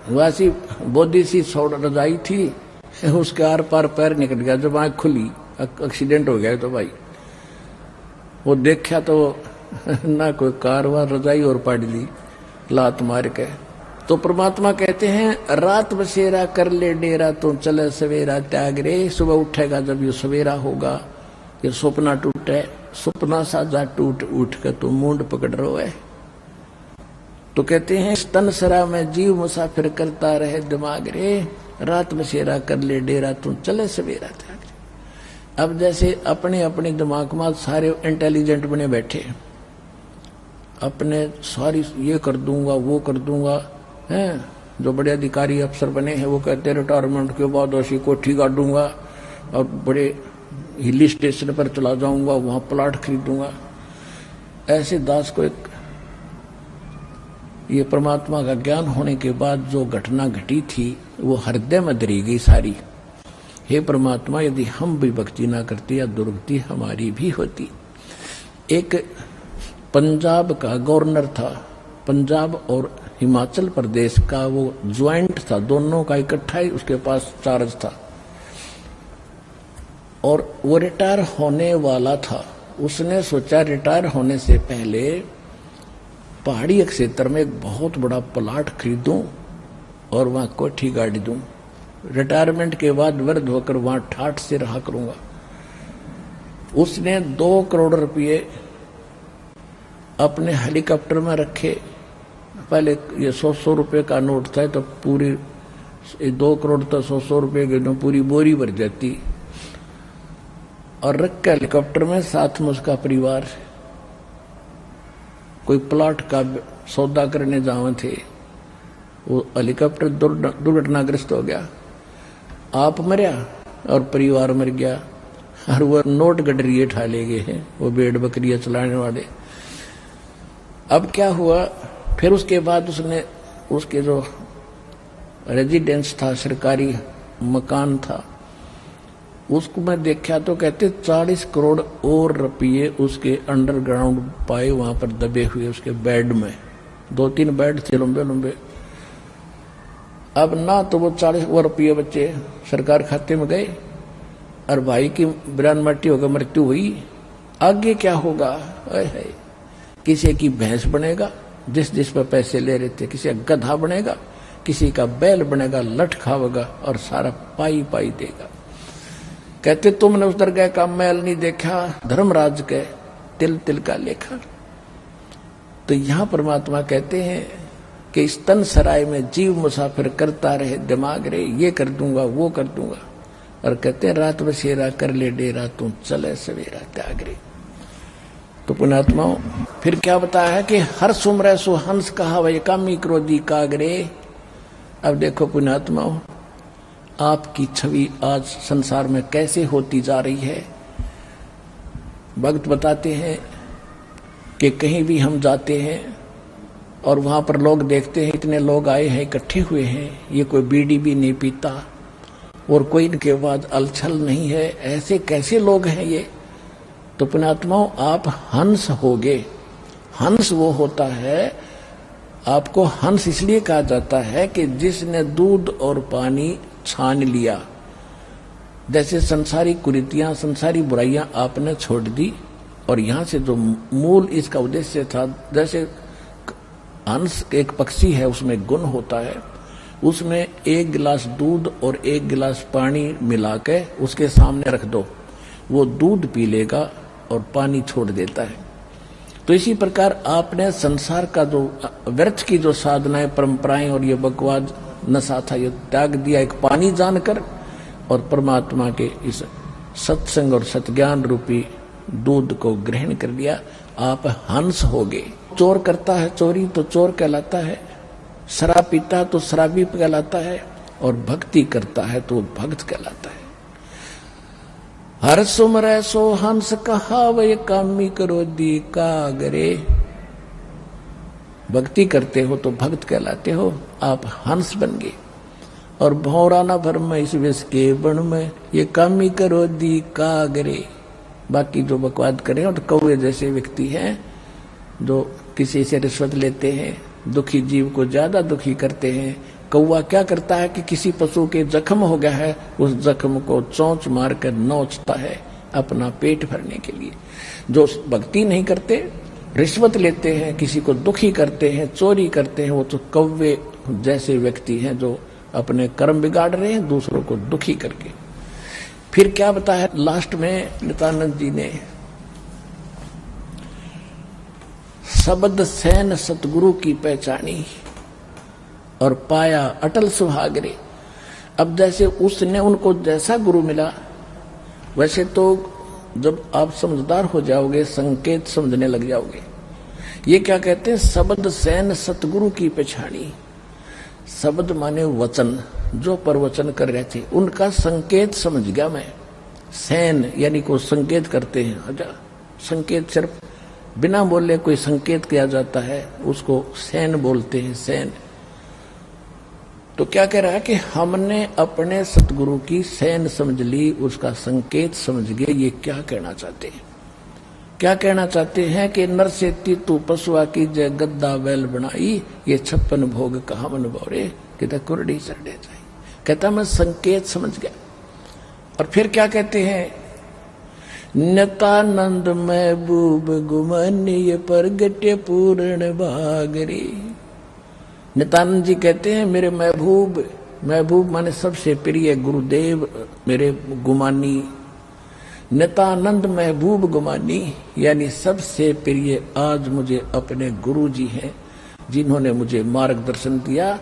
वैसी बोधी सी रजाई थी, उसके आर पार पैर निकल गया। जब आँख खुली एक्सीडेंट हो गया। तो भाई वो देखा तो ना कोई कार हुआ, रजाई और पाट ली लात मार के। तो परमात्मा कहते हैं रात बसेरा कर ले डेरा तो चले सवेरा त्याग रे। सुबह उठेगा जब ये सवेरा होगा, ये सपना टूटे, सपना साजा टूट उठ के तो मुंड पकड़ रो है। तो कहते हैं तन सरा में जीव मुसाफिर करता रहे दिमाग रे, रात बसेरा कर ले डेरा तो चले सवेरा त्याग रे। अब जैसे अपने अपने दिमाग में सारे इंटेलिजेंट बने बैठे, अपने सारी ये कर दूंगा वो कर दूंगा हैं। जो बड़े अधिकारी अफसर बने हैं वो कहते हैं रिटायरमेंट के बाद ऐसी कोठी काटूंगा और बड़े हिली स्टेशन पर चला जाऊंगा, वहां प्लाट खरीदूंगा। ऐसे दास को एक ये परमात्मा का ज्ञान होने के बाद जो घटना घटी थी वो हृदय में धरी गई सारी। हे परमात्मा, यदि हम भी भक्ति ना करते या दुर्गति हमारी भी होती। एक पंजाब का गवर्नर था, पंजाब और हिमाचल प्रदेश का वो ज्वाइंट था, दोनों का इकट्ठा ही उसके पास चार्ज था, और वो रिटायर होने वाला था। उसने सोचा रिटायर होने से पहले पहाड़ी क्षेत्र में एक बहुत बड़ा प्लाट खरीदूं और वहां कोठी गाड़ी दूं। रिटायरमेंट के बाद वृद्ध होकर वहां ठाठ से रहा करूंगा। उसने 2 करोड़ रुपये अपने हेलीकॉप्टर में रखे। पहले ये 100-100 रुपये का नोट था, तो पूरी 2 करोड़ तो 100-100 रुपये के नोट पूरी बोरी भर जाती, और रख के हेलीकॉप्टर में, साथ में उसका परिवार। कोई प्लॉट का सौदा करने जावे थे, वो हेलीकॉप्टर दुर्घटनाग्रस्त हो गया, आप मरिया और परिवार मर गया, और वो नोट गडरिए ठा ले गए हैं वो भेड़ बकरियां चलाने वाले। अब क्या हुआ, फिर उसके बाद उसने उसके जो रेजिडेंस था, सरकारी मकान था, उसको मैं देखा तो कहते 40 करोड़ और रुपये उसके अंडरग्राउंड पाए वहां पर दबे हुए, उसके बेड में 2-3 बेड थे लंबे लंबे। अब ना तो वो 40 रुपये बच्चे सरकार खाते में गए, और भाई की बिरान मट्टी होकर मृत्यु हुई। आगे क्या होगा, है किसी की भैंस बनेगा जिस पर पैसे ले रहे थे, किसी का गधा बनेगा, किसी का बैल बनेगा, लठ खावेगा और सारा पाई पाई देगा। कहते तुमने उस दरगाह का मैल नहीं देखा, धर्मराज के तिल तिल का लेखा। तो यहां परमात्मा कहते हैं कि इस तन सराय में जीव मुसाफिर करता रहे दिमाग रे, ये कर दूंगा वो कर दूंगा, और कहते हैं रात बसेरा कर ले डेरा, तू चले सवेरा त्याग रे। तो पुण्यात्माओं, फिर क्या बताया है कि हर सुमरे सो हंस कहा वह कामी क्रोधी कागरे। अब देखो पुण्यात्माओं, आपकी छवि आज संसार में कैसे होती जा रही है। भक्त बताते हैं कि कहीं भी हम जाते हैं और वहां पर लोग देखते हैं इतने लोग आए हैं, इकट्ठे हुए हैं, ये कोई बीड़ी भी नहीं पीता और कोई इनके बाद अलछल नहीं है, ऐसे कैसे लोग हैं ये। तो पुण्यात्माओं, आप हंस होगे। हंस वो होता है, आपको हंस इसलिए कहा जाता है कि जिसने दूध और पानी छान लिया। जैसे संसारी कुरीतियां, संसारी बुराइयां आपने छोड़ दी, और यहां से जो मूल इसका उद्देश्य था, जैसे हंस एक पक्षी है, उसमें गुण होता है, उसमें 1 गिलास दूध और 1 गिलास पानी मिला के उसके सामने रख दो, वो दूध पी लेगा और पानी छोड़ देता है। तो इसी प्रकार आपने संसार का जो व्यर्थ की जो साधनाएं, परंपराएं और ये बकवाद नशा था, ये त्याग दिया एक पानी जानकर, और परमात्मा के इस सत्संग और सत्ज्ञान रूपी दूध को ग्रहण कर लिया। आप हंस होगे। चोर करता है चोरी तो चोर कहलाता है, शराब पीता है तो शराबी कहलाता है, और भक्ति करता है तो भक्त कहलाता है। हर सुमरै सो हंस कहावै कामी क्रोधी कागरे। भक्ति करते हो तो भक्त कहलाते हो, आप हंस बन गए। और भौरा न भर में इस विष के बन में, ये कामी क्रोधी कागरे। बाकी जो बकवाद करें, और कौवे जैसे व्यक्ति हैं जो किसी से रिश्वत लेते हैं, दुखी जीव को ज्यादा दुखी करते हैं। कौवा क्या करता है कि किसी पशु के जख्म हो गया है, उस जख्म को चोंच मार कर नोचता है अपना पेट भरने के लिए। जो भक्ति नहीं करते, रिश्वत लेते हैं, किसी को दुखी करते हैं, चोरी करते हैं, वो तो कौवे जैसे व्यक्ति हैं जो अपने कर्म बिगाड़ रहे हैं दूसरों को दुखी करके। फिर क्या बताया लास्ट में नित्यानंद जी ने, शब्द सैन सतगुरु की पहचानी और पाया अटल सुहागरे। अब जैसे उसने उनको जैसा गुरु मिला, वैसे तो जब आप समझदार हो जाओगे, संकेत समझने लग जाओगे। ये क्या कहते हैं, शब्द सैन सतगुरु की पहचानी। शब्द माने वचन, जो प्रवचन कर रहे थे उनका संकेत समझ गया मैं। सैन यानी को संकेत करते हैं, अच्छा संकेत सिर्फ बिना बोले कोई संकेत किया जाता है, उसको सैन बोलते हैं, सैन। तो क्या कह रहा है कि हमने अपने सतगुरु की सैन समझ ली, उसका संकेत समझ गए। ये क्या कहना चाहते हैं? क्या कहना चाहते हैं कि नर से तू पशुआ की जय गद्दा बैल बनाई, ये 56 भोग कहा मन बोरे, कहता कुरडी सरडे जाए। कहता मैं संकेत समझ गया। और फिर क्या कहते हैं, नित्यानंद महबूब गुमान ये प्रगटे पूर्ण भागरे। नित्यानंद जी कहते हैं मेरे महबूब, महबूब माने सबसे प्रिय गुरुदेव, मेरे गुमानी नितानंद महबूब गुमानी, यानी सबसे प्रिय आज मुझे अपने गुरु जी हैं, जिन्होंने मुझे मार्गदर्शन दिया।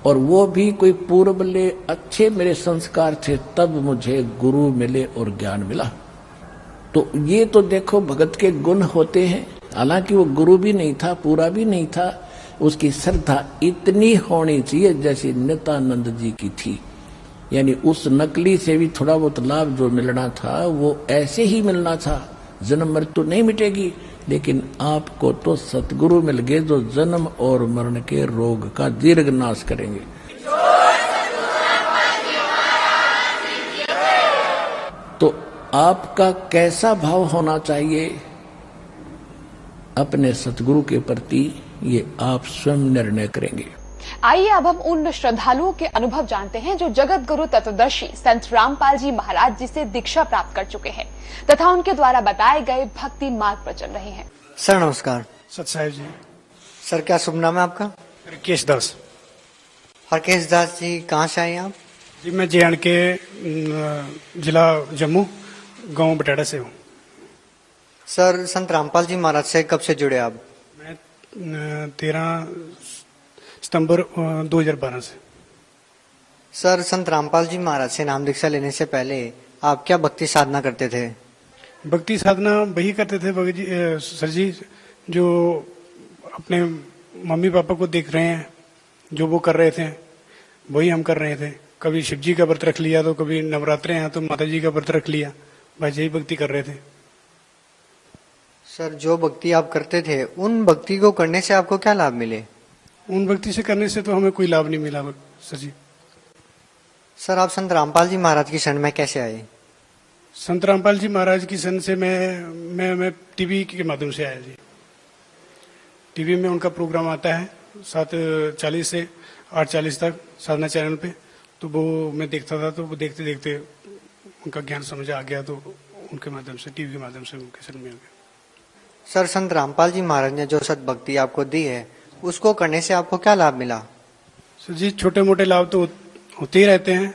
और वो भी कोई पूर्वले अच्छे मेरे संस्कार थे, तब मुझे गुरु मिले और ज्ञान मिला। तो ये तो देखो भगत के गुण होते हैं। हालांकि वो गुरु भी नहीं था, पूरा भी नहीं था, उसकी श्रद्धा इतनी होनी चाहिए जैसी नित्यानंद जी की थी। यानी उस नकली से भी थोड़ा बहुत लाभ जो मिलना था वो ऐसे ही मिलना था। जन्म मृत्यु नहीं मिटेगी, लेकिन आपको तो सतगुरु मिल गए जो जन्म और मरण के रोग का दीर्घ नाश करेंगे। तो आपका कैसा भाव होना चाहिए अपने सतगुरु के प्रति, ये आप स्वयं निर्णय करेंगे। आइए अब हम उन श्रद्धालुओं के अनुभव जानते हैं जो जगत गुरु तत्वदर्शी संत रामपाल जी महाराज जी से दीक्षा प्राप्त कर चुके हैं तथा उनके द्वारा बताए गए भक्ति मार्ग पर चल रहे हैं। सर नमस्कार। सत साहिब जी। सर क्या शुभ नाम है आपका? हरकेश दास। हरकेश दास जी कहाँ से आए आप? जी मैं JNK के जिला जम्मू गांव बटाड़ा से हूँ। सर संत रामपाल जी महाराज से कब से जुड़े आप? मैं 13 सितंबर 2012 से। सर संत रामपाल जी महाराज से नाम दीक्षा लेने से पहले आप क्या भक्ति साधना करते थे? भक्ति साधना वही करते थे भगत जी, सर जी, जो अपने मम्मी पापा को देख रहे हैं, जो वो कर रहे थे वही हम कर रहे थे। कभी शिव जी का व्रत रख लिया, तो कभी नवरात्रे हैं तो माता जी का व्रत रख लिया, बस यही भक्ति कर रहे थे। सर जो भक्ति आप करते थे, उन भक्ति को करने से आपको क्या लाभ मिले? उन भक्ति से करने से तो हमें कोई लाभ नहीं मिला सर जी। सर आप संत रामपाल जी महाराज की शरण में कैसे आए? संत रामपाल जी महाराज की शरण से मैं टीवी के माध्यम से आया जी। टीवी में उनका प्रोग्राम आता है 7:40 से 8:40 तक साधना चैनल पे, तो वो मैं देखता था। तो वो देखते देखते उनका ज्ञान समझ आ गया, तो उनके माध्यम से, टीवी के माध्यम से उनके शरण में आ गया। सर संत रामपाल जी महाराज ने जो सद्भक्ति आपको दी है, उसको करने से आपको क्या लाभ मिला? सर जी छोटे मोटे लाभ तो होते ही रहते हैं,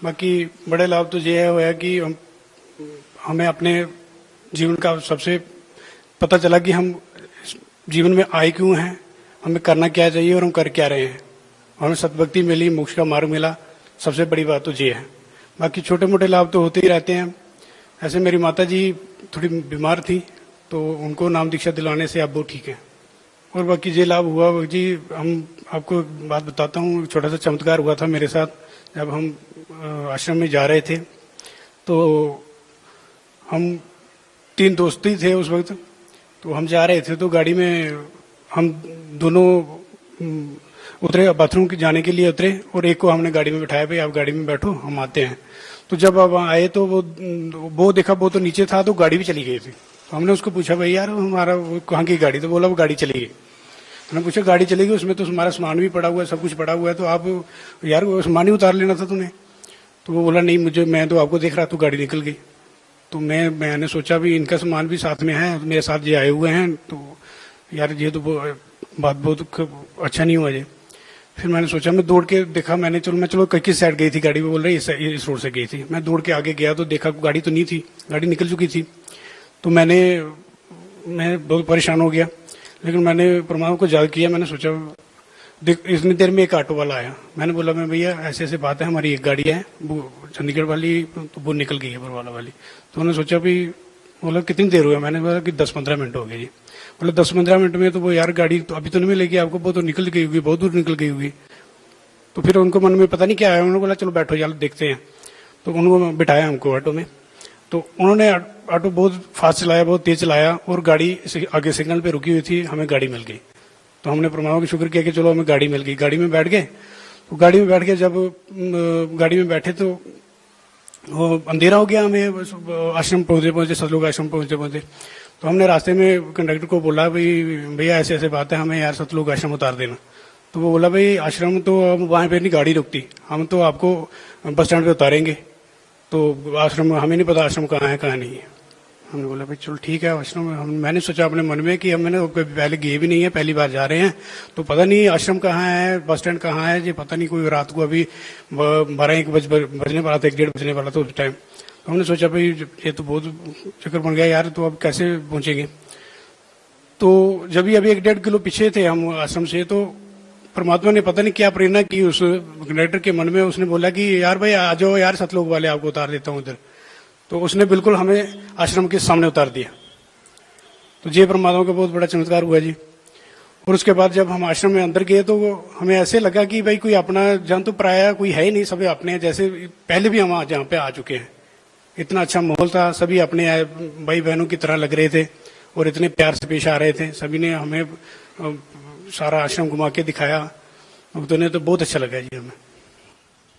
बाकी बड़े लाभ तो ये है कि हमें अपने जीवन का सबसे पता चला कि हम जीवन में आए क्यों हैं, हमें करना क्या चाहिए और हम कर क्या रहे हैं। हमें सद्भक्ति मिली, मोक्ष का मार्ग मिला, सबसे बड़ी बात तो ये है। बाकी छोटे मोटे लाभ तो होते ही रहते हैं। ऐसे मेरी माता जी थोड़ी बीमार थी, तो उनको नाम दीक्षा दिलाने से अब वो ठीक है। और बाकी ये लाभ हुआ जी, हम आपको बात बताता हूँ। छोटा सा चमत्कार हुआ था मेरे साथ। जब हम आश्रम में जा रहे थे, तो हम 3 दोस्त ही थे उस वक्त। तो हम जा रहे थे, तो गाड़ी में हम दोनों उतरे, बाथरूम के जाने के लिए उतरे, और एक को हमने गाड़ी में बिठाया, भाई आप गाड़ी में बैठो, हम आते हैं। तो जब अब आए तो वो देखा, वो तो नीचे था, तो गाड़ी भी चली गई थी। तो हमने उसको पूछा, भाई यार हमारा वो कहाँ की गाड़ी? तो बोला वो गाड़ी चली गई। हमने पूछा गाड़ी चली गई, उसमें तो हमारा सामान भी पड़ा हुआ है, सब कुछ पड़ा हुआ है, तो आप यार वो सामान ही उतार लेना था तूने। तो वो बोला नहीं, मैं तो आपको देख रहा, तो गाड़ी निकल गई। तो मैंने सोचा भी इनका सामान भी साथ में है, मेरे साथ ये आए हुए हैं, तो यार ये तो बात बहुत अच्छा नहीं हुआ ये। फिर मैंने सोचा, मैं दौड़ के देखा, चलो किस साइड गई थी गाड़ी? वो बोल रही इस रोड से गई थी। मैं दौड़ के आगे गया, तो देखा गाड़ी तो नहीं थी, गाड़ी निकल चुकी थी। तो मैं बहुत परेशान हो गया, लेकिन मैंने परमात्मा को याद किया। मैंने सोचा, देख इतनी देर में एक ऑटो वाला आया। मैंने बोला, मैं भैया ऐसे ऐसे बात है, हमारी एक गाड़ी है वो चंडीगढ़ वाली, तो वो निकल गई है बरवाला वाली। तो उन्होंने सोचा भी, बोला कितनी देर हुआ? मैंने बोला कि 10-15 मिनट हो गए जी। बोला 10-15 मिनट में तो वो यार गाड़ी तो अभी तो नहीं मिलेगी आपको, वो तो निकल गई होगी, बहुत दूर निकल गई होगी। तो फिर उनको मन में पता नहीं क्या आया, उन्होंने बोला चलो बैठो यार देखते हैं। तो उनको बिठाया हमको ऑटो में। तो उन्होंने ऑटो बहुत फास्ट चलाया, बहुत तेज चलाया, और गाड़ी आगे सिग्नल पे रुकी हुई थी, हमें गाड़ी मिल गई। तो हमने परमात्मा का शुक्र किया कि चलो हमें गाड़ी मिल गई। गाड़ी में बैठ गए। तो गाड़ी में बैठ के जब गाड़ी में बैठे, तो वो अंधेरा हो गया, हमें आश्रम पहुंचे, सतलोक आश्रम पहुंचे। तो हमने रास्ते में कंडक्टर को बोला, भाई भैया ऐसे ऐसे बात है, हमें यार सतलोक आश्रम उतार देना। तो वो बोला, भाई आश्रम तो वहां पे नहीं गाड़ी रुकती, हम तो आपको बस स्टैंड पे उतारेंगे। तो आश्रम हमें नहीं पता आश्रम कहाँ है कहाँ नहीं है। हमने बोला भाई चलो ठीक है आश्रम में। मैंने सोचा अपने मन में कि हमने पहले गए भी नहीं है, पहली बार जा रहे हैं, तो पता नहीं आश्रम कहाँ है, बस स्टैंड कहाँ है, ये पता नहीं। कोई रात को अभी 12-1 बजने वाला था, 1-1:30 बजने वाला था उस टाइम। तो हमने सोचा भाई ये तो बहुत चक्कर बन गया यार, तो अब कैसे पहुंचेंगे। तो जब भी अभी 1-1.5 किलो पीछे थे हम आश्रम से, तो परमात्मा ने पता नहीं क्या प्रेरणा की उस कंडक्टर के मन में। उसने बोला कि यार भाई आ जाओ यार, सतलोक वाले आपको उतार देता हूँ इधर। तो उसने बिल्कुल हमें आश्रम के सामने उतार दिया। तो ये परमात्मा का बहुत बड़ा चमत्कार हुआ जी। और उसके बाद जब हम आश्रम में अंदर गए तो हमें ऐसे लगा कि भाई कोई अपना जन तो प्राय कोई है ही नहीं, सभी अपने हैं। जैसे पहले भी हम जहाँ पे आ चुके हैं, इतना अच्छा माहौल था, सभी अपने भाई बहनों की तरह लग रहे थे और इतने प्यार से पेश आ रहे थे। सभी ने हमें सारा आश्रम घुमा के दिखाया, तो ने तो बहुत अच्छा लगा जी हमें।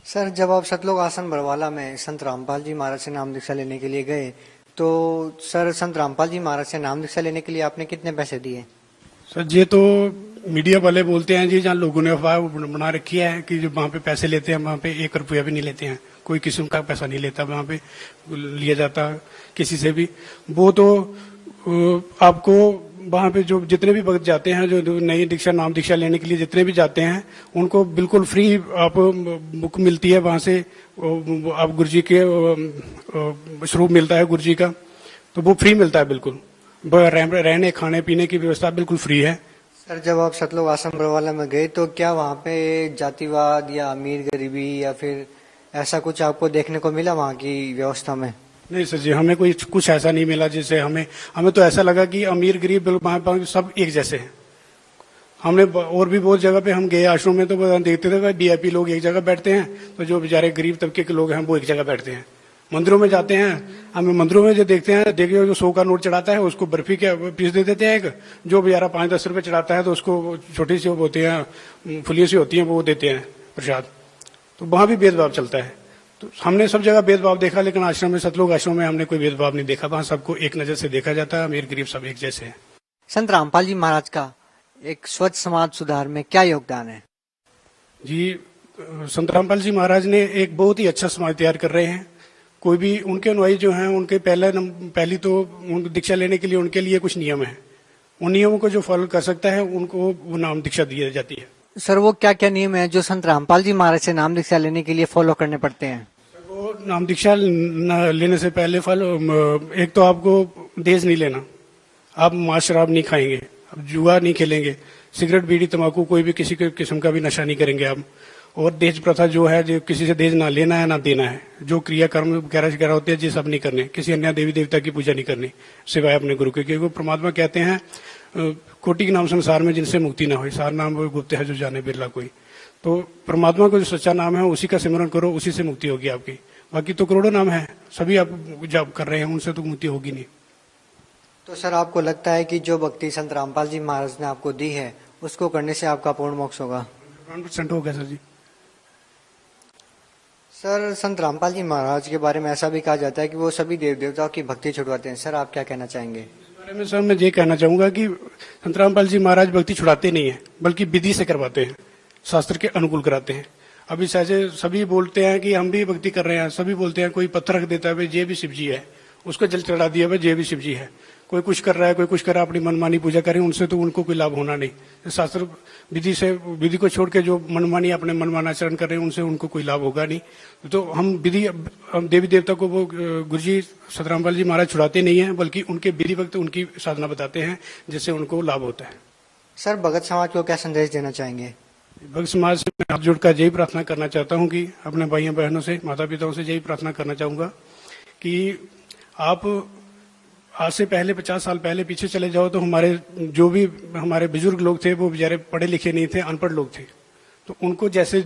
सर, जब आप सतलोक आश्रम बरवाला में संत रामपाल जी महाराज से नाम दीक्षा लेने के लिए गए, तो सर संत रामपाल जी महाराज से नाम दीक्षा लेने के लिए आपने कितने पैसे दिए? सर ये तो मीडिया वाले बोलते हैं जी, जहाँ लोगों ने अफवाह बना रखी है कि जो वहाँ पे पैसे लेते हैं, वहाँ पे 1 रुपया भी नहीं लेते हैं, कोई किस्म का पैसा नहीं लेता वहाँ पे लिया जाता किसी से भी। वो तो आपको वहाँ पे जो जितने भी भक्त जाते हैं, जो नई दीक्षा नाम दीक्षा लेने के लिए जितने भी जाते हैं, उनको बिल्कुल फ्री आप बुक मिलती है वहाँ से। आप गुरु जी के स्वरूप मिलता है गुरु जी का, तो वो फ्री मिलता है बिल्कुल। रहने खाने पीने की व्यवस्था बिल्कुल फ्री है। सर, जब आप सतलोक आश्रम बरवाला में गए तो क्या वहाँ पे जातिवाद या अमीर गरीबी या फिर ऐसा कुछ आपको देखने को मिला वहाँ की व्यवस्था में? नहीं सर जी, हमें कोई कुछ ऐसा नहीं मिला जिससे हमें तो ऐसा लगा कि अमीर गरीब वहाँ पर सब एक जैसे हैं। हमने और भी बहुत जगह पे हम गए आश्रम में, तो देखते थे कि VIP लोग एक जगह बैठते हैं, तो जो बेचारे गरीब तबके के लोग हैं वो एक जगह बैठते हैं। मंदिरों में जाते हैं, हमें मंदिरों में जो देखते हैं, देखिए जो 100 का नोट चढ़ाता है उसको बर्फी के पीस दे देते हैं एक, जो बेचारा 5-10 रुपए चढ़ाता है तो उसको छोटी सी होती हैं, फुलियों सी होती हैं, वो देते हैं प्रसाद। तो वहां भी भेदभाव चलता है। तो हमने सब जगह भेदभाव देखा, लेकिन आश्रम में, सतलोक आश्रम में हमने कोई भेदभाव नहीं देखा। वहां सबको एक नजर से देखा जाता है, अमीर गरीब सब एक जैसे हैं। संत रामपाल जी महाराज का एक स्वच्छ समाज सुधार में क्या योगदान है? जी, संत रामपाल जी महाराज ने एक बहुत ही अच्छा समाज तैयार कर रहे हैं। कोई भी उनके अनुयायी जो हैं, उनके पहली तो दीक्षा लेने के लिए उनके लिए कुछ नियम है। उन नियमों को जो फॉलो कर सकता है उनको वो नाम दीक्षा दी जाती है। सर, वो क्या क्या नियम है जो संत रामपाल जी महाराज से नाम दीक्षा लेने के लिए फॉलो करने पड़ते हैं? वो नाम दीक्षा लेने से पहले एक तो आपको देश नहीं लेना, आप मांस शराब नहीं खाएंगे, आप जुआ नहीं खेलेंगे, सिगरेट बीड़ी तंबाकू कोई भी किसी किस्म का भी नशा नहीं करेंगे आप। और देश प्रथा जो है, जो किसी से देश ना लेना है ना देना है, जो क्रिया कर्म वगैरह होते हैं ये सब नहीं करने, किसी अन्य देवी देवता की पूजा नहीं करनी सिवाय अपने गुरु के। क्योंकि परमात्मा कहते हैं कोटि के नाम संसार में जिनसे मुक्ति ना हो, सार नाम वो गुप्त है जो जाने बिरला कोई। तो परमात्मा को जो सच्चा नाम है उसी का सिमरन करो, उसी से मुक्ति होगी आपकी। बाकी तो करोड़ों नाम है, सभी आप जब कर रहे हैं उनसे तो मुक्ति होगी नहीं। तो सर, आपको लगता है कि जो भक्ति संत रामपाल जी महाराज ने आपको दी है उसको करने से आपका पूर्ण मोक्ष होगा? 100% होगा सर जी। सर, संत रामपाल जी महाराज के बारे में ऐसा भी कहा जाता है कि वो सभी देव देवताओं की भक्ति छुड़वाते हैं। सर, आप क्या कहना चाहेंगे इस बारे में? सर, मैं ये कहना चाहूंगा कि संत रामपाल जी महाराज भक्ति छुड़ाते नहीं है, बल्कि विधि से करवाते हैं, शास्त्र के अनुकूल कराते हैं। अभी सहजे सभी बोलते हैं कि हम भी भक्ति कर रहे हैं, सभी बोलते हैं, कोई पत्थर रख देता है भाई ये भी शिव जी है, उसको जल चढ़ा दिया भाई ये भी शिव जी है। कोई कुछ कर रहा है, कोई कुछ कर रहा है, अपनी मनमानी पूजा करें, उनसे तो उनको कोई लाभ होना नहीं। शास्त्र विधि को छोड़ के जो मनमानी अपने मनमाना आचरण कर रहे हैं उनसे उनको कोई लाभ होगा नहीं। तो हम देवी देवता को वो गुरु जी संत रामपाल जी महाराज छुड़ाते नहीं है, बल्कि उनके विधि वक्त उनकी साधना बताते हैं जिससे उनको लाभ होता है। सर, भगत समाज को क्या संदेश देना चाहेंगे? भक्त समाज से मैं हाथ जोड़कर यही प्रार्थना करना चाहता हूँ कि अपने भाइयों बहनों से, माता पिताओं से यही प्रार्थना करना चाहूंगा कि आप आज से पहले 50 साल पहले पीछे चले जाओ तो हमारे बुजुर्ग लोग थे वो बेचारे पढ़े लिखे नहीं थे, अनपढ़ लोग थे। तो उनको जैसे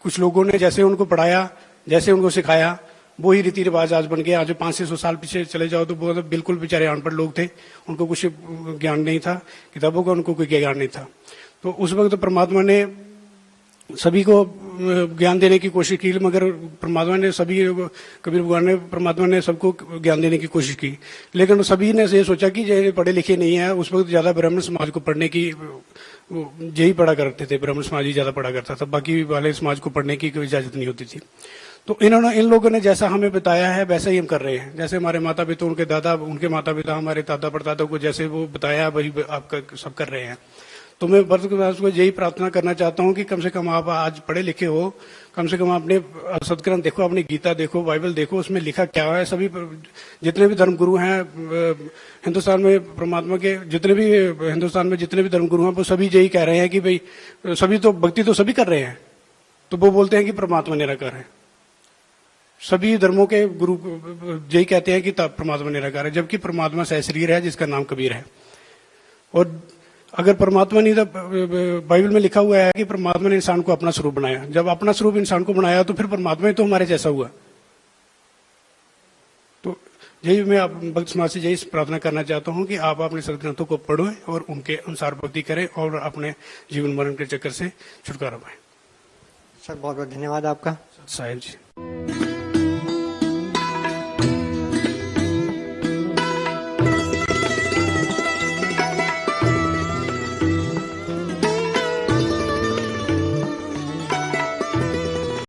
कुछ लोगों ने जैसे उनको पढ़ाया, जैसे उनको सिखाया, वो ही रीति रिवाज आज बन गया। आज 500 साल पीछे चले जाओ तो वो बिल्कुल बेचारे अनपढ़ लोग थे, उनको कुछ ज्ञान नहीं था, किताबों का उनको कोई ज्ञान नहीं था। तो उस वक्त परमात्मा ने सभी को ज्ञान देने की कोशिश की, मगर परमात्मा ने कबीर भगवान ने परमात्मा ने सबको ज्ञान देने की कोशिश की, लेकिन सभी ने ये सोचा कि ये पढ़े लिखे नहीं है। उस वक्त ज्यादा ब्राह्मण समाज को पढ़ने की यही पढ़ा करते थे, ब्राह्मण समाज ही ज्यादा पढ़ा करता था, बाकी वाले समाज को पढ़ने की कोई इजाजत नहीं होती थी। तो इन लोगों ने जैसा हमें बताया है वैसा ही हम कर रहे हैं। जैसे हमारे माता पिता, उनके माता पिता, हमारे दादा परदादा को जैसे वो बताया वही आपका सब कर रहे हैं। तो मैं वर्तमान को यही प्रार्थना करना चाहता हूँ कि कम से कम आप आज पढ़े लिखे हो, कम से कम अपने सदग्रंथ देखो, अपनी गीता देखो, बाइबल देखो, उसमें लिखा क्या है। सभी जितने भी धर्मगुरु हैं हिंदुस्तान में, परमात्मा के जितने भी हिंदुस्तान में जितने भी धर्मगुरु हैं वो सभी यही कह रहे हैं कि भाई सभी तो भक्ति तो सभी कर रहे हैं, तो वो बोलते हैं कि परमात्मा निराकार है। सभी धर्मों के गुरु यही कहते हैं कि परमात्मा निराकार है, जबकि परमात्मा सहशरीर है जिसका नाम कबीर है। और अगर परमात्मा नहीं, तो बाइबल में लिखा हुआ है कि परमात्मा ने इंसान को अपना स्वरूप बनाया। जब अपना स्वरूप इंसान को बनाया तो फिर परमात्मा ही तो हमारे जैसा हुआ। तो यही मैं आप भक्त समाज से यही प्रार्थना करना चाहता हूं कि आप अपने सदग्रंथों को पढ़ो और उनके अनुसार भक्ति करें और अपने जीवन मरण के चक्कर से छुटकारा पाएं। सर बहुत बहुत धन्यवाद आपका। साहिब जी।